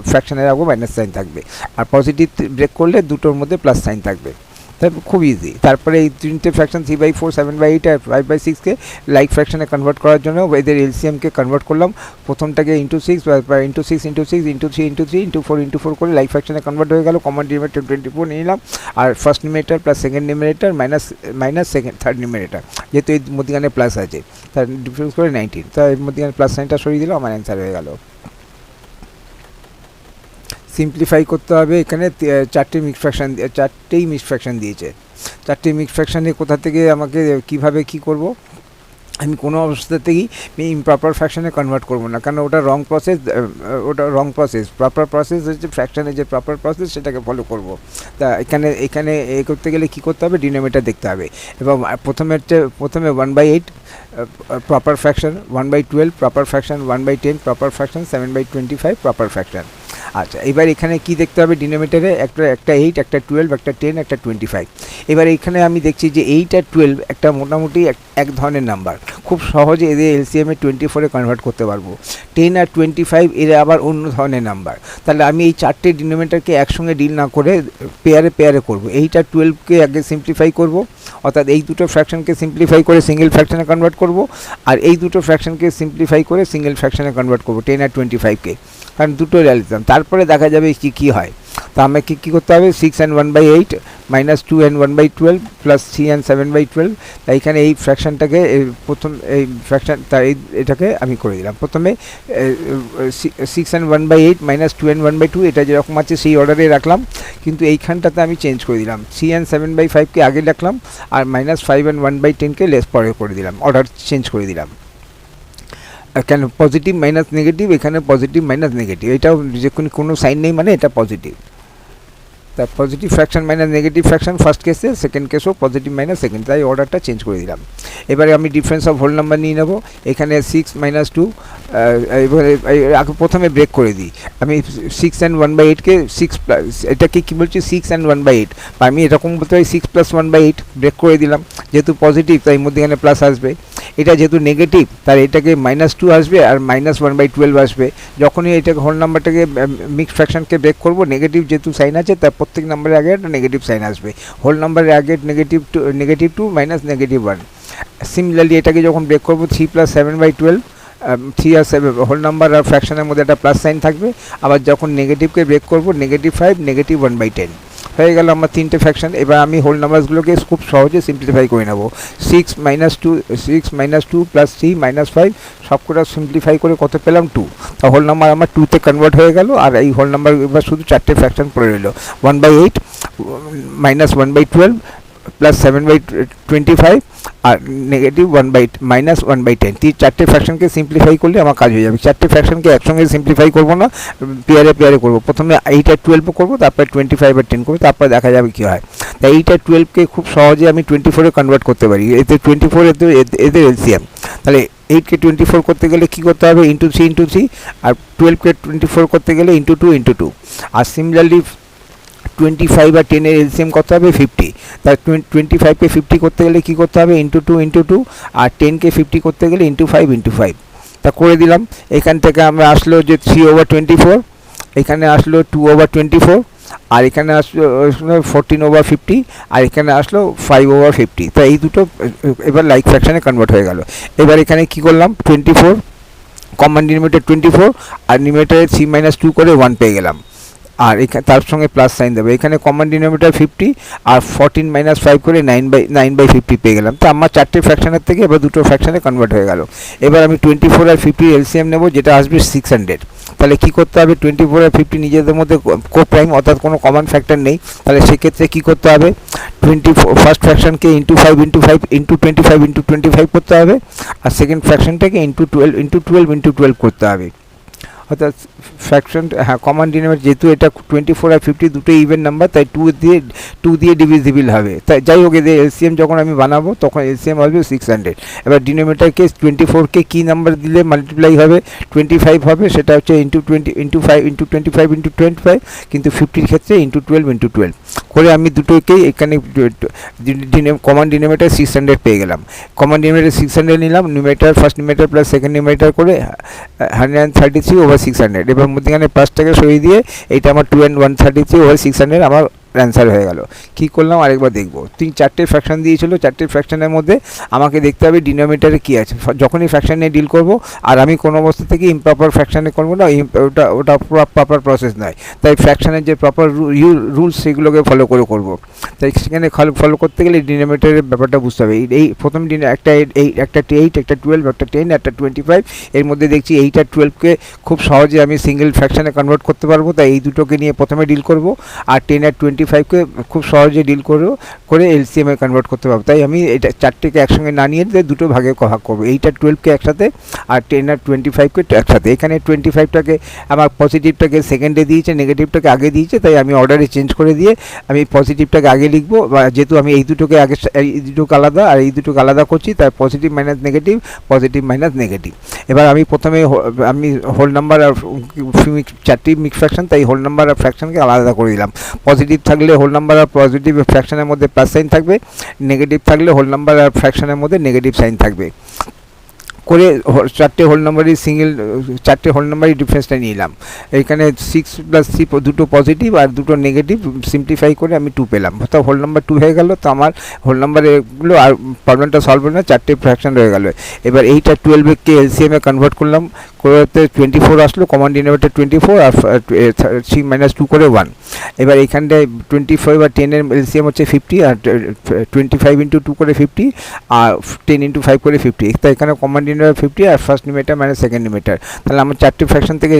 ফ্র্যাকশনের আগেও মাইনাস সাইন থাকবে, আর পজিটিভ ব্রেক করলে দুটোর মধ্যে প্লাস সাইন থাকবে। তাই খুব ইজি। তারপরে এই তিনটে ফ্র্যাকশন 3/4, 7/8 আর 5/6কে লাইক ফ্র্যাকশনে কনভার্ট করার জন্য এদের এলসিএমকে কনভার্ট করলাম। প্রথমটাকে ×6, ×6 × 6, ×3 × 3, ×4 করে লাইক ফ্র্যাকশনে কনভার্ট হয়ে গেল। কমন ডিনোমিনেটর 24 নিয়ে নিলাম, আর first numerator plus second numerator minus third numerator, যেহেতু এই মধ্যখানে প্লাস আছে, তার ডিফারেন্স করে 19। তাই এর মধ্যখানে প্লাস সাইনটা সরিয়ে দিল, আমার অ্যান্সার হয়ে গেল। সিম্পলিফাই করতে হবে। এখানে চারটেই মিক্সড ফ্র্যাকশন দিয়েছে। চারটে মিক্সড ফ্র্যাকশানে কোথা থেকে আমাকে কিভাবে কি করব, আমি কোনো অবস্থাতেই ইমপ্রপার ফ্র্যাকশনে কনভার্ট করবো না, কারণ ওটা রং প্রসেস, প্রপার প্রসেস হচ্ছে ফ্র্যাকশনের যে প্রপার প্রসেস সেটাকে ফলো করব। তা এখানে করতে গেলে কী করতে হবে, ডিনোমিনেটর দেখতে হবে, এবং প্রথমে 1/8 proper fraction, 1/12 proper fraction, 1/10 proper fraction, 7/25 proper fraction. আচ্ছা, এবার এখানে কি দেখতে হবে, ডিনোমিনেটরে একটা 8, একটা 12, একটা 10, একটা 25। এবার এখানে আমি দেখছি যে 8 আর 12 একটা মোটামুটি এক ধরনের নাম্বার, খুব সহজে এদের এলসিএমে 24-এ কনভার্ট করতে পারবো। 10 আর 25 এরা আবার অন্য ধরনের নাম্বার। তাহলে আমি এই চারটে ডিনোমিনেটরকে একসঙ্গে ডিল না করে পেয়ারে করব। 8 আর 12কে আগে সিম্পলিফাই করব, অর্থাৎ এই দুটো ফ্র্যাকশনকে সিম্পলিফাই করে সিঙ্গেল ফ্র্যাকশনে কনভার্ট করব, আর এই দুটো ফ্র্যাকশনকে সিম্পলিফাই করে সিঙ্গেল ফ্র্যাকশনে কনভার্ট করব, 10 আর 25কে, কারণ দুটো রিয়ালিজম। তারপরে দেখা যাবে কী হয়। তো আমাকে কী করতে হবে, 6 and 1/8 minus 2 and 1/12 plus 3 and 7/12। তাই এখানে এই ফ্র্যাকশনটাকে প্রথম এই ফ্র্যাকশন এটাকে আমি করে দিলাম। প্রথমে 6 and 1/8 মাইনাস 2 and 1/2 এটা যেরকম আছে সেই অর্ডারে রাখলাম, কিন্তু এইখানটাতে আমি চেঞ্জ করে দিলাম, 3 and 7/5কে আগে রাখলাম, আর মাইনাস 5 and 1/10কে লেস পরে করে দিলাম, অর্ডার চেঞ্জ করে দিলাম। কেন পজিটিভ মাইনাস নেগেটিভ, এখানে পজিটিভ মাইনাস নেগেটিভ, এটাও যে কোনো সাইন নেই মানে এটা পজিটিভ। তা positive fraction minus negative fraction first কেসে, সেকেন্ড কেসও পজিটিভ মাইনাস সেকেন্ড, তাই অর্ডারটা চেঞ্জ করে দিলাম। এবারে আমি ডিফারেন্স অফ হোল নাম্বার নিয়ে নেব। এখানে 6 - 2, এবারে আগে প্রথমে ব্রেক করে দিই। আমি 6 and 1/8কে 6 প্লাস, এটাকে কী বলছি, 6 and 1/8, বা আমি এরকম বলতে পারি 6 + 1/8 ব্রেক করে দিলাম। যেহেতু পজিটিভ তাই মধ্যেখানে প্লাস আসবে, এটা যেহেতু নেগেটিভ তার এটাকে -2 আসবে আর -1/12 আসবে। যখনই এটাকে হোল নাম্বারটাকে মিক্সড ফ্র্যাকশনকে ব্রেক করব, নেগেটিভ যেহেতু সাইন আছে তার প্রত্যেক নাম্বারের আগে একটা নেগেটিভ সাইন আসবে। হোল নাম্বারের আগে -2 মাইনাস -1। সিমিলারলি এটাকে যখন ব্রেক করব, 3 + 7/12, 3 আর 7 হোল নাম্বার আর ফ্র্যাকশনের মধ্যে একটা প্লাস সাইন থাকবে। আবার যখন নেগেটিভকে ব্রেক করব, -5, -1/10 হয়ে গেল আমার তিনটে ফ্র্যাকশন। এবার আমি হোল নাম্বারসগুলোকে খুব সহজে সিম্পলিফাই করে নেব। 6 - 2 প্লাস 3 -5 সবকটা সিম্পলিফাই করে কত পেলাম, 2। তা হোল নাম্বার আমার 2তে কনভার্ট হয়ে গেল, আর এই হোল নাম্বার এবার শুধু চারটে ফ্র্যাকশন পড়ে রইল, 1/8 -1/12 প্লাস 7/25 আর নেগেটিভ -1/10। চারটে ফ্র্যাকশনকে সিম্পলিফাই করলে আমার কাজ হয়ে যাবে। চারটে ফ্র্যাকশনকে একসঙ্গে সিম্পলিফাই করবো না, পেয়ারে করবো। প্রথমে 8 আর 12 করবো, তারপরে 25 আর 10 করবো, তারপরে দেখা যাবে কী হয়। তাই 8 আর 12কে খুব সহজে আমি 24-এ কনভার্ট করতে পারি। এতে 24 এদের এলসিএম। তাহলে 8কে 24 করতে গেলে কী করতে হবে, *3 আর 12কে 24 করতে গেলে *2 আর সিমিলারলি 25 আর 10-এর এলসিএম করতে হবে 50। তাই 25কে 50 করতে গেলে কী করতে হবে, *2 আর 10কে 50 করতে গেলে *5 তা করে দিলাম। এখান থেকে আমরা আসলো যে 3/24, এখানে আসলো 2/24, আর এখানে আসলো 14/50, আর এখানে আসলো 5/50। তো এই দুটো এবার লাইক ফ্র্যাকশানে কনভার্ট হয়ে গেল। এবার এখানে কি করলাম, 24 কমন ডিনোমিনেটর 24 আর নিউমারেটরে 3 - 2 করে 1 পেয়ে গেলাম, আর এখানে তার সঙ্গে প্লাস সাইন দেবে। এখানে কমন ডিনোমিনেটর 50 আর 14 - 5 করে 9/50 পেয়ে গেলাম। তো আমার চারটে ফ্র্যাকশনের থেকে এবার দুটো ফ্র্যাকশনে কনভার্ট হয়ে গেল। এবার আমি 24 আর 50 এলসিএম নেব, যেটা আসবে 600। তাহলে কী করতে হবে, 24 আর 50 নিজেদের মধ্যে কোপ্রাইম, অর্থাৎ কোনো কমন ফ্যাক্টর নেই। তাহলে সেক্ষেত্রে কী করতে হবে, 24 ফার্স্ট ফ্র্যাকশনকে *5 * 5 * 25 * 25 করতে হবে, আর সেকেন্ড ফ্র্যাকশনটাকে *12 করতে হবে। অর্থাৎ ফ্র্যাকশন, হ্যাঁ, কমন ডিনোমিনেটর যেহেতু এটা 24 আর 50 দুটো ইভেন নাম্বার, তাই 2 দিয়ে ডিভিজিবল হবে। তাই যাই হোক, এদের এলসিএম যখন আমি বানাবো তখন এলসিএম আসবে 600। এবার ডিনোমিনেটরকে 24কে কী নাম্বার দিলে মাল্টিপ্লাই হবে, 25 হবে, সেটা হচ্ছে *25 কিন্তু 50-র ক্ষেত্রে *12 করে আমি দুটোকেই এখানে কমন ডিনোমিনেটর 600 পেয়ে গেলাম। কমন ডিনোমিনেটর 600 নিলাম, numerator first numerator plus second numerator করে 133/600। এবার মধ্যখানে প্লাসটাকে সরিয়ে দিয়ে এইটা আমার 2 and 133/600 আমার অ্যান্সার হয়ে গেল। কী করলাম আরেকবার দেখব। চারটে ফ্র্যাকশন দিয়েছিল, চারটে ফ্র্যাকশনের মধ্যে আমাকে দেখতে হবে ডিনোমিনেটরে কী আছে। যখনই ফ্র্যাকশন নিয়ে ডিল করব, আর আমি কোনো অবস্থা থেকে ইমপ্রপার ফ্র্যাকশানে করবো না, ওটা প্রপার প্রসেস নয়। তাই ফ্র্যাকশানের যে প্রপার রুলস সেগুলোকে ফলো করে করবো। তাই সেখানে ফলো করতে গেলে ডিনোমিনেটরের ব্যাপারটা বুঝতে হবে। এই প্রথম দিনে একটা 8, একটা 12, একটা 10, একটা 25, এর মধ্যে দেখছি 8 আর 12কে খুব সহজে আমি সিঙ্গেল ফ্র্যাকশানে কনভার্ট করতে পারবো। তাই এই দুটোকে নিয়ে প্রথমে ডিল করব, আর 10 আর 25 25কে খুব সহজে ডিল করে এলসিএমে কনভার্ট করতে পারবো। তাই আমি এটা চারটেকে একসঙ্গে না নিয়ে দুটো ভাগে ভাগ করবো, এইটা 12কে একসাথে আর 10 আর 25কে একসাথে। এখানে 25টাকে আমার পজিটিভটাকে সেকেন্ডে দিয়েছে, নেগেটিভটাকে আগে দিয়েছে, তাই আমি অর্ডারে চেঞ্জ করে দিয়ে আমি পজিটিভটাকে আগে লিখবো, যেহেতু আমি এই দুটোকে আগে এই দুটোকে আলাদা আর এই দুটোকে আলাদা করছি, তাই positive minus negative, positive minus negative. এবার আমি প্রথমে আমি হোল নাম্বার আর চারটি মিক্স ফ্র্যাকশন, তাই হোল নাম্বার আর ফ্র্যাকশনকে আলাদা করে দিলাম। পজিটিভ থাকলে হোল নাম্বার আর পজিটিভ ফ্র্যাকশনের মধ্যে প্লাস সাইন থাকবে, নেগেটিভ থাকলে হোল নাম্বার আর ফ্র্যাকশনের মধ্যে নেগেটিভ সাইন থাকবে করে চারটে হোল নাম্বারই ডিফারেন্সটা নিলাম। এখানে 6+3 দুটো পজিটিভ আর দুটো নেগেটিভ সিম্পলিফাই করে আমি 2 পেলাম, অর্থাৎ হোল নাম্বার 2 হয়ে গেল। তো আমার হোল নাম্বারগুলো আর প্রবলেমটা সলভ হলো না, চারটে ফ্র্যাকশন রয়ে গেল। এবার এইটা 12কে এলসিএমে কনভার্ট করলাম, করতে 24 আসলো, কমন ডিনোমিনেটর 24 আর 3 - 2 করে 1। এবার এইখানটায় 25 আর 10-এর এলসিএম হচ্ছে 50 আর 25 × 2 করে 50 আর 10 × 5 করে 50। তো এখানে কমন ডিনোমিনেটর 50 আর ফার্স্ট নিউমেটার মাইনাস সেকেন্ড নিউমেটার, তাহলে আমার চারটি ফ্র্যাকশন থেকে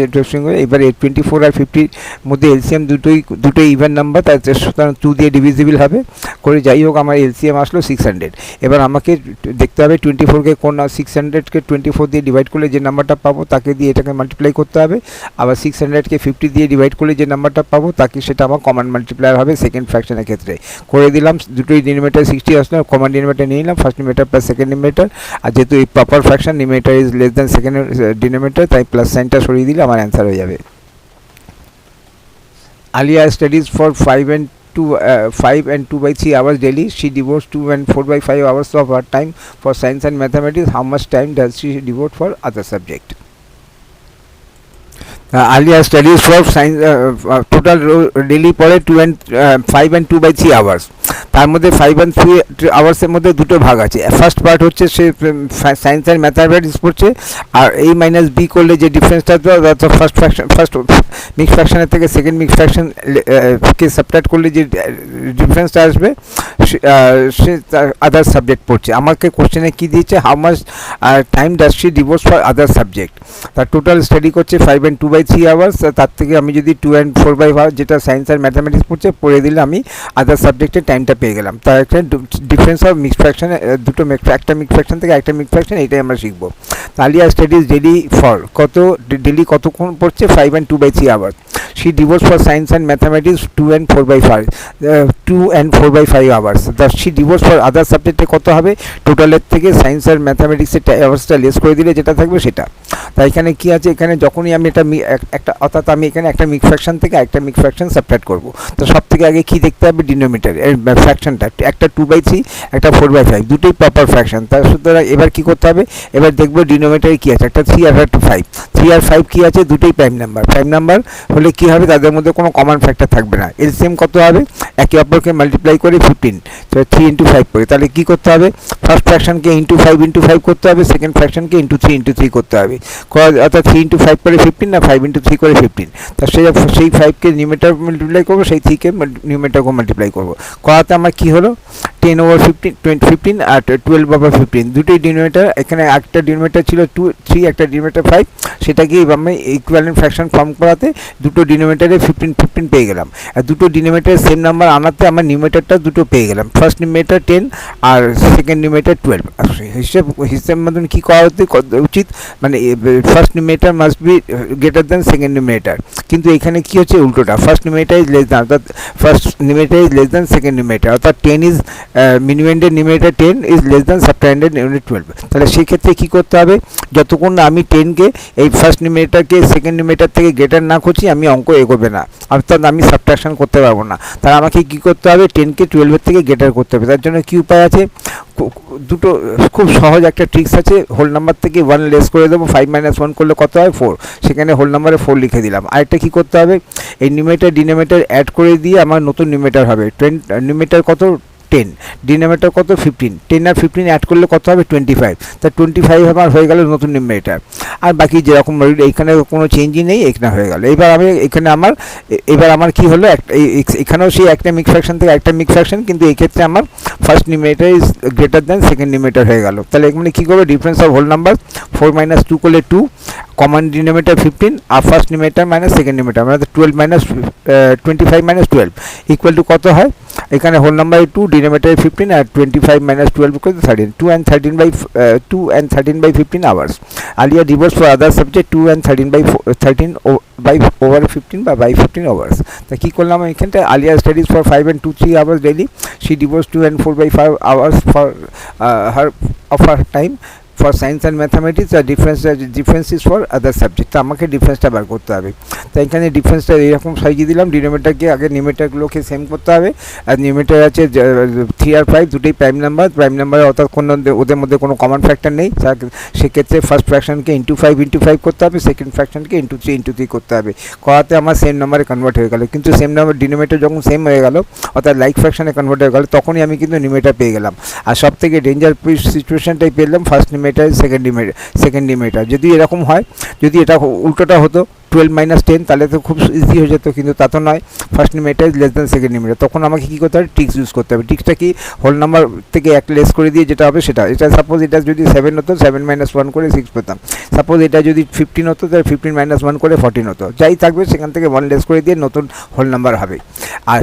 এবার 24 আর 50 মধ্যে এলসিএম দুটোই ইভেন নাম্বার, তাই সুতরাং 2 দিয়ে ডিভিজিবল হবে করে, যাই হোক আমার এলসিএম আসলো 600। এবার আমাকে দেখতে হবে 24কে কোন 600কে 24 দিয়ে ডিভাইড করলে যে নাম্বারটা পাবো তাকে দিয়ে এটাকে মাল্টিপ্লাই করতে হবে, আবার 600কে 50 দিয়ে ডিভাইড করলে যে নাম্বারটা পাবো তাকে সেটা আমার কমন মাল্টিপ্লায়ার হবে সেকেন্ড ফ্র্যাকশনের ক্ষেত্রে। করে দিলাম, দুটোই ডিনোমিনেটর 60 আসলো, কমন ডিনোমিনেটর নিয়ে নিলাম, first numerator plus second numerator. আর যেহেতু এই proper fraction numerator is less than second denominator, তাই প্লাস সাইনটা সরিয়ে দিলে আমার অ্যান্সার হয়ে যাবে। Aliya studies for 5 and 2/3 hours daily. She devotes 2 and 4/5 hours of her time for science and mathematics. How much time does she devote for other subject? Alia studies for science total daily পড়ে 5 and 2/3 hours। তার মধ্যে 5 and 3 আওয়ার্সের মধ্যে দুটো ভাগ আছে। First part হচ্ছে সে science and mathematics পড়ছে, আর এই মাইনাস বি করলে যে ডিফারেন্সটা ফার্স্ট মিক্স ফ্র্যাকশনের থেকে সেকেন্ড মিক্স ফ্র্যাকশন কে সাবট্রাক্ট করলে যে ডিফারেন্সটা আসবে সে আদার সাবজেক্ট পড়ছে। আমাকে কোশ্চেনে কী দিয়েছে, how much time does she devotes for other subject. তার টোটাল স্টাডি করছে 5 and 2/3 আওয়ার্স। তার থেকে আমি যদি 2 and 4/5 আওয়ার্স যেটা সায়েন্স আর ম্যাথামেটিক্স পড়ছে পড়ে দিলে আমি আদার সাবজেক্টের টাইমটা পেয়ে গেলাম। তার একটা ডিফারেন্স অফ মিক্স ফ্র্যাকশন, দুটো একটা মিক্স ফ্র্যাকশন থেকে একটা মিক্স ফ্র্যাকশন, এটাই আমরা শিখবো। আলিয়া স্টাডিজ ডেলি কতক্ষণ পড়ছে, 5 and 2/3 hours. She devotes for science and mathematics 2 and 4/5 hours. Thus she devotes for other subject কত হবে, টোটালের থেকে সায়েন্স আর ম্যাথামেটিক্সের আওয়ার্সটা লেস করে দিলে যেটা থাকবে সেটা। তাই এখানে কি আছে, এখানে যখনই আমি একটা অর্থাৎ আমি এখানে একটা মিক্স ফ্র্যাকশন থেকে একটা মিক্স ফ্র্যাকশন সাবট্রাক্ট করবো, তো সব থেকে আগে কি দেখতে হবে, ডিনোমিনেটর ফ্র্যাকশনটা, একটা 2/3 একটা 4/5, দুটোই প্রপার ফ্র্যাকশন। তার সুতরাং এবার কি করতে হবে, এবার দেখবো ডিনোমিনেটরে কি আছে, একটা 3 আর একটা 5। 3 আর 5 কি আছে, দুটোই প্রাইম নাম্বার হলে কি হবে, তাদের মধ্যে কোনো কমন ফ্যাক্টর থাকবে না। এলসিএম কত হবে, একে অপরকে মাল্টিপ্লাই করে 15, 3 × 5 করে। তাহলে কি করতে হবে, ফার্স্ট ফ্র্যাকশনকে × 5 করতে হবে, সেকেন্ড ফ্র্যাকশনকে ×3 করতে হবে, অর্থাৎ 3 × 5 করে 15 না 5 × 3 করে 15। তা সেই 5কে নিউমেটার মাল্টিপ্লাই করবো, সেই 3কে নিউমেটারকে মাল্টিপ্লাই করবো, করাতে আমার কি হলো 10/15 আর 12/15 দুটোই ডিনোমিনেটর। এখানে একটা ডিনোমিনেটর ছিল 3, একটা ডিনোমিনেটর 5, সেটাকে আমি ইকুইভ্যালেন্ট ফ্র্যাকশন ফর্ম করাতে দুটো ডিনোমিনেটরে 15 পেয়ে গেলাম। আর দুটো ডিনোমিনেটর সেম নাম্বার আনাতে আমার নিউমেটারটা দুটো পেয়ে গেলাম, ফার্স্ট নিউমেটার 10 আর সেকেন্ড নিউমেটার 12। হিসেব মতন কী করা উচিত, মানে first numerator must be greater than second numerator, কিন্তু এখানে কি হচ্ছে উল্টোটা, first numerator is less than, অর্থাৎ first numerator is less than second numerator, অর্থাৎ 10 ইজ মিনিমামের নিউমেটার 10 ইজ লেস দ্যান সাবট্যান্ডেড নিউমেটার 12। তাহলে সেক্ষেত্রে কী করতে হবে, যতক্ষণ না আমি 10কে এই ফার্স্ট নিউমেটারকে সেকেন্ড নিউমেটার থেকে গ্রেটার না করছি আমি অঙ্ক এগোবে না, অর্থাৎ আমি সাবট্রাকশন করতে পারবো না। তাহলে আমাকে কী করতে হবে, 10কে 12-এর থেকে গ্রেটার করতে হবে। তার জন্য কী উপায় আছে, দুটো খুব সহজ একটা ট্রিক্স আছে, হোল নাম্বার থেকে 1 লেস করে দেবো, 5 - 1 করলে কত হয় 4, সেখানে হোল নাম্বারে 4 লিখে দিলাম। আরেকটা কী করতে হবে, এই নিউমেটার ডিনোমিনেটর অ্যাড করে দিয়ে আমার নতুন নিউমেটার হবে, নিউমেটার কত 10, ডিনোমিনেটর কত 15, 10 আর 15 অ্যাড করলে কত হবে 25, তা 25 আমার হয়ে গেল নতুন নিউমারেটর। আর বাকি যেরকম এইখানে কোনো চেঞ্জই নেই, এখানে হয়ে গেল। এবার আমি এখানে আমার কি হলো, এখানেও সেই একটা মিক্স ফ্র্যাকশন থেকে একটা মিক্স ফ্র্যাকশন, কিন্তু এই ক্ষেত্রে আমার first numerator is greater than second numerator হয়ে গেল। তাহলে এখানে কী করবো, ডিফারেন্স অফ হোল নাম্বার 4 - 2 করলে 2, কমন ডিনোমিনেটর 15 আর first numerator minus second numerator, মানে 12 মাইনাস 25 মাইনাস 12 ইকুয়াল টু কত হয়, এখানে হোল নাম্বার 2, ডিনোমিনেটর 15 আর 25 minus 12 equal to 13, 2 and 13 by 15 hours. Earlier divorced for other subject 2 and 13 by over 15 by 15 hours. তা কী করলাম এখানটা, earlier studies for 5 and 2-3 hours daily, she divorced 2 and 4 by 5 hours for her of her time for science and mathematics. The difference is for other subject. তো আমাকে ডিফারেন্সটা বার করতে হবে। তো এখানে ডিফারেন্সটা এরকম সাজিয়ে দিলাম, ডিনোমিনেটরকে আগে নিউমারেটরগুলোকে সেম করতে হবে। আর নিউমারেটর আছে 3 আর 5 দুটোই প্রাইম নাম্বার অর্থাৎ কোনো ওদের মধ্যে কোনো কমন ফ্যাক্টর নেই, সেক্ষেত্রে ফার্স্ট ফ্র্যাকশনকে ইন্টু 5 করতে হবে, সেকেন্ড ফ্র্যাকশনকে ইন্টু 3 করতে হবে, করাতে আমার সেম নাম্বারে কনভার্ট হয়ে গেল। কিন্তু সেম নাম্বার ডিনোমিনেটর যখন সেম হয়ে গেল অর্থাৎ লাইক ফ্র্যাকশনে কনভার্ট হয়ে গেল, তখনই আমি কিন্তু নিউমারেটর পেয়ে গেলাম। আর সব থেকে ডেঞ্জার সিচুয়েশনটাই পেলাম ফার্স্ট নিউমারেটর সেকেন্ড নিউমারেটর। যদি এরকম হয়, যদি এটা উল্টোটা হতো 12 - 10, তাহলে তো খুব ইজি হয়ে যেত, কিন্তু তা তো নয়। First numerator is less than second numerator, তখন আমাকে কী করতে হবে, ট্রিক্স ইউজ করতে হবে। ট্রিক্সটা কি, হোল নাম্বার থেকে এক লেস করে দিয়ে যেটা হবে সেটা, এটা সাপোজ এটা যদি 7 হতো 7 - 1 করে 6 পেতাম। সাপোজ এটা যদি 15 হতো তাহলে 15 - 1 করে 14 হতো, যাই থাকবে সেখান থেকে 1 লেস করে দিয়ে নতুন হোল নাম্বার হবে। আর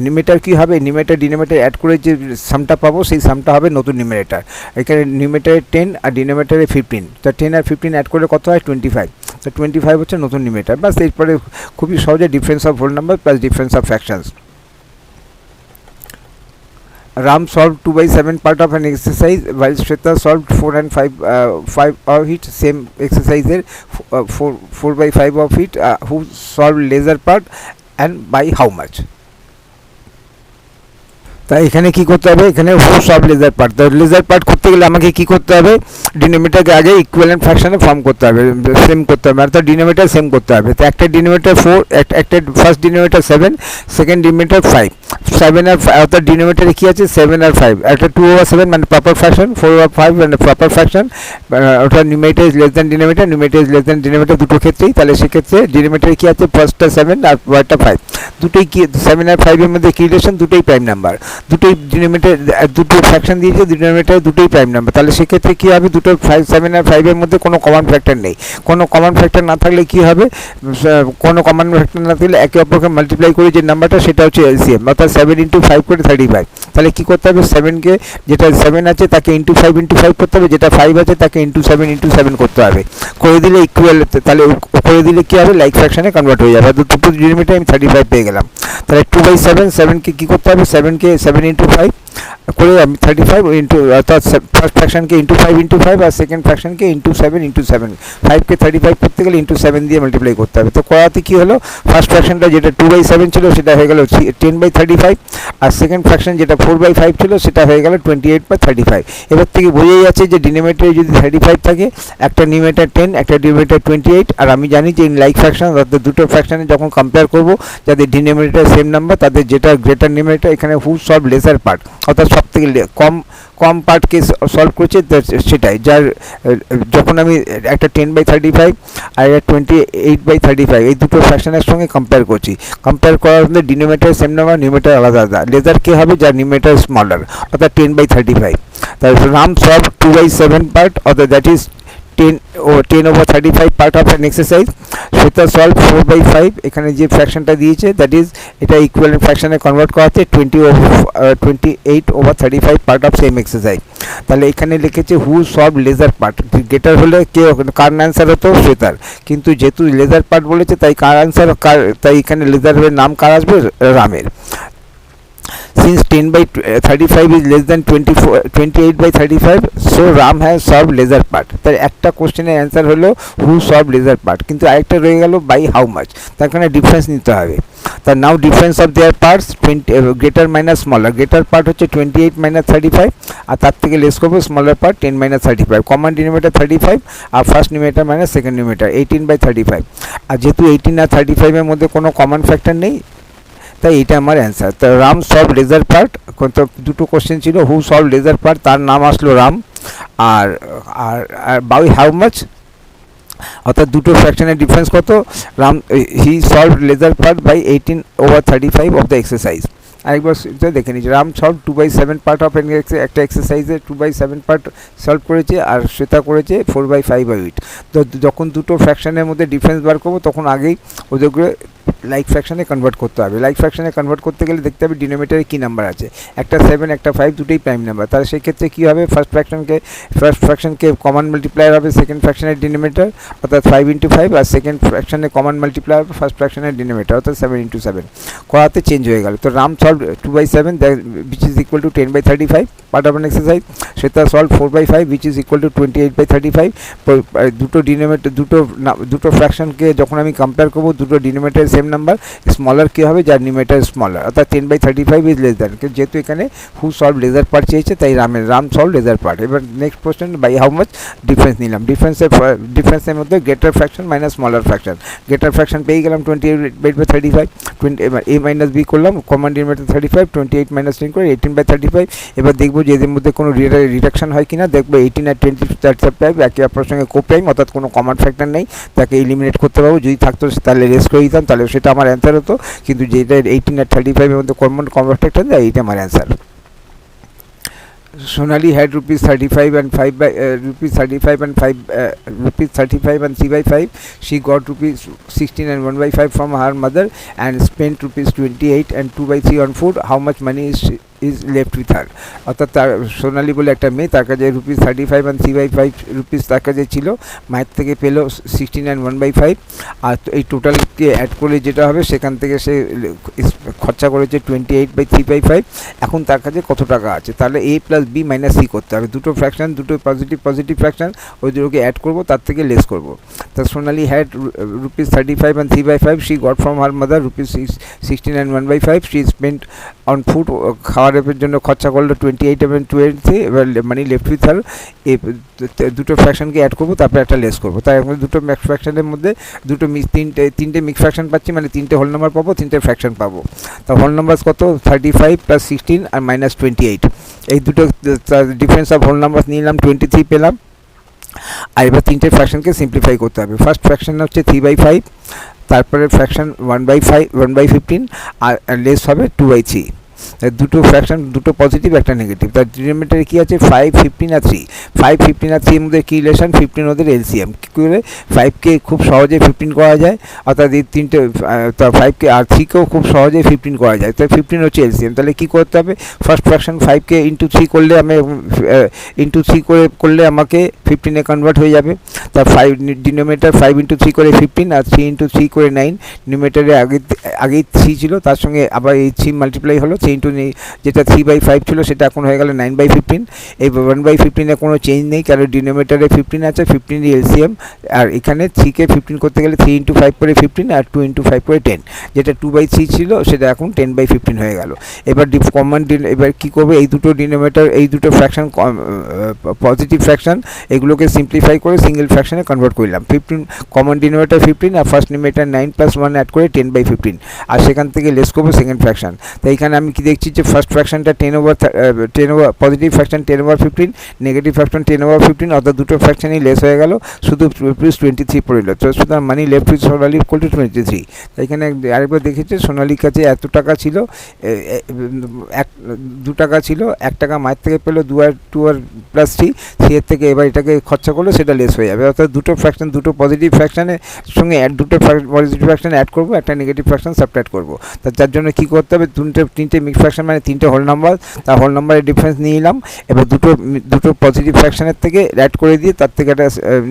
নিউমারেটর কী হবে, নিউমারেটর ডিনোমিনেটর অ্যাড করে যে সামটা পাবো সেই সামটা হবে নতুন নিউমারেটর। এখানে নিউমারেটরে 10 আর ডিনোমিনেটরে 15, তা 10 আর 15 অ্যাড করে কত হয় 25, তো 25 হচ্ছে নতুন নিউমারেটর। বাস এরপরে খুবই সহজে difference of whole number plus difference of fractions. Ram solved 2/7 part of an exercise while Shweta solved 4 and 5 of it, same exercise 4/5 of it, who solved lesser part and by how much. তাই এখানে কী করতে হবে, এখানে সব laser part, তো laser part করতে গেলে আমাকে কী করতে হবে, ডিনোমিনেটরকে আগে ইকুইভ্যালেন্ট ফ্র্যাকশনে ফর্ম করতে হবে, সেম করতে হবে, অর্থাৎ ডিনোমিনেটর সেম করতে হবে। তো একটা ডিনোমিনেটর 4, একটা ফার্স্ট ডিনোমিনেটর 7, সেকেন্ড ডিনোমিনেটর 5, 7 আর অর্থাৎ ডিনোমিনেটরে কী আছে 7 আর 5, একটা 2/7 মানে প্রপার ফ্র্যাকশন, 4/5 মানে প্রপার ফ্র্যাকশন, অর্থাৎ numerator is less than denominator, numerator is less than denominator দুটো ক্ষেত্রেই। তাহলে সেক্ষেত্রে ডিনোমিনেটরে কী আছে, ফার্স্টটা 7 আর পরেরটা 5, দুটোই কি 7 আর 5 এর মধ্যে কী রিলেশন, দুটোই প্রাইম নাম্বার, দুটোই ডিনোমিনেটর, দুটো ফ্র্যাকশন দিয়েছে ডিনোমিনেটর দুটোই প্রাইম নাম্বার। তাহলে সেক্ষেত্রে কী হবে, দুটো 7 আর 5 এর মধ্যে কোনো কমন ফ্যাক্টর নেই। কোনো কমন ফ্যাক্টর না থাকলে কী হবে, কোনো কমন ফ্যাক্টর না থাকলে একে অপরকে মাল্টিপ্লাই করে যে নাম্বারটা সেটা হচ্ছে এলসিএম, অর্থাৎ 7 × 5 করে 35। তাহলে কী করতে হবে, 7কে যেটা 7 আছে তাকে × 5 করতে হবে, যেটা 5 আছে তাকে × 7 করতে হবে, করে দিলে ইকুয়াল, তাহলে করে দিলে কী হবে, লাইক ফ্র্যাকশনে কনভার্ট হয়ে যাবে। দুটো ডিনোমিনেটর আমি 35 পেয়ে গেলাম। তাহলে 2/7, 7কে কী করতে হবে, 7কে 7 × 5 করে আমি 35 ইন্টু, অর্থাৎ ফার্স্ট ফ্র্যাকশনকে × 5 আর সেকেন্ড ফ্র্যাকশনকে × 7 5কে 35 করতে গেলে × 7 দিয়ে মাল্টিপ্লাই করতে হবে। তো করাতে কী হলো, ফার্স্ট ফ্র্যাকশনটা যেটা 2/7 ছিল সেটা হয়ে গেল 10/35, আর সেকেন্ড ফ্র্যাকশন যেটা 4/5 ছিল সেটা হয়ে গেল 28/35। এবার থেকে বোঝাই যাচ্ছে যে ডিনোমিনেটরে যদি 35 থাকে, একটা নিউমারেটর 10, একটা ডিনোমিনেটর 28, আর আমি জানি যে ইন লাইক ফ্র্যাকশন অর্থাৎ দুটো ফ্র্যাকশনে যখন কম্পেয়ার করব যাদের ডিনোমিনেটর সেম নাম্বার তাদের যেটা গ্রেটার নিউমারেটর, এখানে হু সলভ লেসার পার্ট, অর্থাৎ সব থেকে কম পার্টকে সলভ করছে সেটাই, যার যখন আমি একটা 10/35 আর একটা 28/35 এই দুটো ফ্র্যাকশনের সঙ্গে কম্পেয়ার করছি, কম্পেয়ার করার মধ্যে ডিনোমিনেটর সেম নাম্বার, নিউমারেটর আলাদা আলাদা, লেজার কে হবে যার নিউমারেটর স্মলার, অর্থাৎ 10/35। তারপর রাম সলভ 2/7 পার্ট, অর্থাৎ that is 10/35 part of an exercise. Shweta solve 4/5, এখানে যে ফ্র্যাকশনটা দিয়েছে দ্যাট ইজ এটা ইকুইভ্যালেন্ট ফ্র্যাকশনে কনভার্ট করাতে 28/35 part of same exercise। তাহলে এখানে লিখেছে হু সলভ লেজার পার্ট, গেটার হলে কে, কার অ্যান্সার হতো শ্বেতার, কিন্তু যেহেতু লেজার পার্ট বলেছে তাই কার অ্যান্সার, তাই এখানে লেজারের নাম কার আসবে, রামের। Since 10/35 is less than 28/35, so Ram has solved lesser part. তার একটা কোশ্চেনের অ্যান্সার হলো হু সলভ লেজার পার্ট, কিন্তু আরেকটা রয়ে গেল বাই হাউ মাচ, তার কারণে ডিফারেন্স নিতে হবে। তার now difference of their parts greater minus smaller, greater part হচ্ছে 28 - 35, আর তার থেকে লেস করবো স্মলার পার্ট 10 - 35, কমন ডিনোমিনেটর 35 আর first numerator minus second numerator 18/35, আর যেহেতু 18 আর 35 এর মধ্যে কোনো কমন ফ্যাক্টর নেই তাই এটা আমার অ্যান্সার। তো রাম সলভ লেজার পার্ট, দুটো কোশ্চেন ছিল, হু সলভ লেজার পার্ট, তার নাম আসলো রাম, আর আর বাই হাউ মাচ, অর্থাৎ দুটো ফ্র্যাকশনের ডিফারেন্স কত, Ram he solve lesser part by 18/35 of the exercise. আরেকবার দেখে নিচ্ছি, রাম সলভ 2/7 পার্ট অফ একটা এক্সারসাইজে 2/7 পার্ট সলভ করেছে, আর শ্বেতা করেছে 4/5/8। তো যখন দুটো ফ্র্যাকশনের মধ্যে ডিফারেন্স বার করবো তখন আগেই ওদেরকে লাইক ফ্র্যাকশনে কনভার্ট করতে হবে। লাইক ফ্র্যাকশনে কনভার্ট করতে গেলে দেখতে হবে ডিনোমিনেটরে কী নাম্বার আছে, একটা 7 একটা 5 দুটোই প্রাইম নাম্বার। তাহলে সেক্ষেত্রে কী হবে, ফার্স্ট ফ্র্যাকশনকে কমন মাল্টিপ্লায়ার হবে সেকেন্ড ফ্র্যাকশনের ডিনোমিনেটর অর্থাৎ 5/5, আর সেকেন্ড ফ্র্যাকশনে কমন মাল্টিপ্লায়ার হবে ফার্স্ট ফ্র্যাকশনের ডিনোমিনেটর অর্থাৎ 7/7। করাতে চেঞ্জ হয়ে গেল। তো Ram solve 2/7 which is equal to 10/35 part of an exercise, Shweta solve 4/5 which is equal to 28/35। দুটো ডিনোমিনেটর দুটো ফ্র্যাকশনকে যখন আমি কম্পেয়ার করবো, দুটো ডিনোমিনেটর সেম নাম্বার, স্মলার কী হবে, যার ডিনোমিনেটর স্মলার, অর্থাৎ 10/35 ইজ লেস দ্যান। যেহেতু এখানে হু সলভ লেজার পার্ট চেয়েছে তাই রাম সলভ লেজার পার্ট। এবার next question, by how much difference নিলাম। ডিফারেন্সের মধ্যে greater fraction minus smaller fraction. Greater fraction পেয়ে গেলাম 28/35, এবার a মাইনাস বি করলাম, কমন ডিনোমিনেটর 35, 28 মাইনাস 10 করে 18/35। এবার দেখবো যে এদের মধ্যে কোনো রিডাকশন হয় কিনা, দেখবো 18 আর 20 একে অপরের সঙ্গে কোপ্রাইম, অর্থাৎ কোনো কমন ফ্যাক্টর নেই, তাকে এলিমিনেট করতে পারবো। যদি থাকতো তাহলে রেস করে দিতাম, তাহলে সেটা আমার অ্যান্সার হতো। কিন্তু যেটা 18 আর 35 মধ্যে কমন ফ্যাক্টর দেয়, এইটা আমার answer. Sonali had rupees 35 and 5 by rupees 35 and 5 rupees 35 and 3/5. She got rupees 16 and 1/5 from her mother and spent rupees 28 and 2/3 on food. How much money is left with her? অর্থাৎ তার সোনালি বলে একটা মেয়ে, তার কাছে রুপিস 35 and 3/5 রুপিস তার কাছে ছিল, মায়ের থেকে পেলো 16 and 1/5, আর এই টোটালকে অ্যাড করে যেটা হবে সেখান থেকে সে খরচা করেছে 28/3/5। এখন তার কাছে কত টাকা আছে, তাহলে a plus b minus c করতে হবে। দুটো ফ্র্যাকশন, দুটো পজিটিভ ফ্র্যাকশন, ওই দুটোকে অ্যাড করবো, তার থেকে লেস করবো। তা Sonali had rupees 35 and 3/5, she got from her mother rupees 16 and 1/5, she spend on food, খাওয়ার জন্য খরচা করলো 28 এবং 20। এবার মানি লেফট উইথ হার, দুটো ফ্র্যাকশনকে অ্যাড করবো, তারপরে একটা লেস করবো। তাই এখন দুটো ম্যাক্স ফ্র্যাকশনের মধ্যে তিনটে মিক্স ফ্র্যাকশন পাচ্ছি, মানে তিনটে হোল নাম্বার পাবো, তিনটে ফ্র্যাকশন পাবো। তা হোল নাম্বার কত, 35 প্লাস 16 আর মাইনাস 28। এই দুটো ডিফারেন্স অফ হোল নাম্বার নিলাম, 23 পেলাম। আর এবার তিনটে ফ্র্যাকশনকে সিম্পলিফাই করতে হবে। ফার্স্ট ফ্র্যাকশন হচ্ছে 3/5, তারপরে ফ্র্যাকশন 1/15 আর লেস হবে 2/3। দুটো ফ্র্যাকশন, দুটো পজিটিভ একটা নেগেটিভ। তার ডিনোমিনেটরে কী আছে, 5, 15 আর 3। 5, 15 আর 3 এর মধ্যে কী রিলেশন, 15 ওদের এলসিএম। কী করে 5কে খুব সহজে 15 করা যায়, অর্থাৎ এই তিনটে 5কে আর 3কেও খুব সহজে 15 করা যায়, তাই 15 হচ্ছে এলসিএম। তাহলে কী করতে হবে, ফার্স্ট ফ্র্যাকশন 5কে ইন্টু 3 করলে আমি ইন্টু 3 করলে আমাকে 15-এ কনভার্ট হয়ে যাবে। তা 5 ডিনোমিনেটর 5 × 3 করে 15 আর 3 × 3 করে 9। ডিনোমিনেটরে আগেই 3 ছিল, তার সঙ্গে আবার এই 3 মাল্টিপ্লাই হলো, 3 × যেটা 3/5 ছিল সেটা এখন হয়ে গেল 9/15। এই 1/15-এ কোনো চেঞ্জ নেই, কারণ ডিনোমিনেটরে 15 আছে, 15 এলসিএম। আর এখানে 3কে 15 করতে গেলে 3 × 5 করে 15 আর 2 × 5 করে 10। যেটা 2/3 ছিল সেটা এখন 10/15 হয়ে গেল। এবার এবার কী করবে, এই দুটো ডিনোমিনেটর, এই দুটো ফ্র্যাকশন পজিটিভ ফ্র্যাকশন, এগুলোকে সিম্পলিফাই করে সিঙ্গেল ফ্র্যাকশনে কনভার্ট করলাম। 15 কমন ডিনোমিনেটর 15 আর ফার্স্ট ডিনোমিনেটর 9 + 1 অ্যাড করে 10/15, আর সেখান থেকে লেস করবো সেকেন্ড ফ্র্যাকশন। তাই এখানে আমি কি দেখছি যে ফার্স্ট ফ্র্যাকশনটা 10 over positive fraction 10/15, negative fraction 10/15, অর্থাৎ দুটো ফ্র্যাকশনই লেস হয়ে গেল, শুধু রুপিস 23 পড়ল। তো সুতরাং money left with Sonali equal to 23। তাই এখানে আরেকবার দেখেছে সোনালির কাছে এত টাকা ছিল, 2 টাকা ছিল, 1 টাকা মায়ের থেকে পেলো, 2 আর প্লাস 3 এর থেকে এবার এটাকে খরচা করলো, সেটা লেস হয়ে যাবে। অর্থাৎ দুটো ফ্র্যাকশন, দুটো পজিটিভ ফ্র্যাকশনের সঙ্গে দুটো পজিটিভ ফ্র্যাকশন অ্যাড করবো, একটা নেগেটিভ ফ্র্যাকশন সাবট্রাক্ট করবো। তার জন্য কী করতে হবে, তিনটে মিক্স ফ্র্যাকশন মানে তিনটে হোল নাম্বার, তার হোল নাম্বারের ডিফারেন্স নিয়ে নিলাম। এবার দুটো পজিটিভ ফ্র্যাকশনের থেকে অ্যাড করে দিয়ে তার থেকে একটা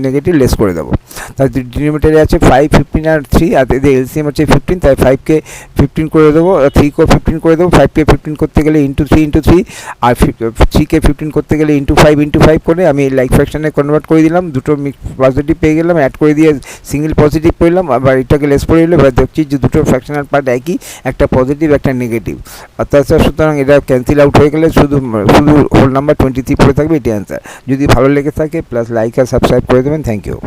নেগেটিভ লেস করে দেবো। তার ডিনোমিনেটরে আছে 5, 15 আর 3, আর এদের এলসিএম হচ্ছে 15, তাই 5কে 15 করে দেবো, 3কেও 15 করে দেবো। 5কে 15 করতে গেলে ইন্টু 3 আর 3কে 15 করতে গেলে ইন্টু 5 করে আমি লাইক ফ্র্যাকশনে কনভার্ট করে দিলাম। দুটো পজিটিভ পেয়ে গেলাম, অ্যাড করে দিয়ে সিঙ্গেল পজিটিভ পেলাম, আবার এটাকে লেস করে দিলে এবার দেখছি যে দুটো ফ্র্যাকশনাল পার্ট একই, একটা পজিটিভ একটা নেগেটিভ। অর্থাৎ সুতরাং এটা ক্যান্সেল আউট হয়ে গেলে শুধু হোল নাম্বার 23 পড়ে থাকবে, এটি অ্যান্সার। যদি ভালো লেগে থাকে প্লাস লাইক আর সাবস্ক্রাইব করে দেবেন। Thank you.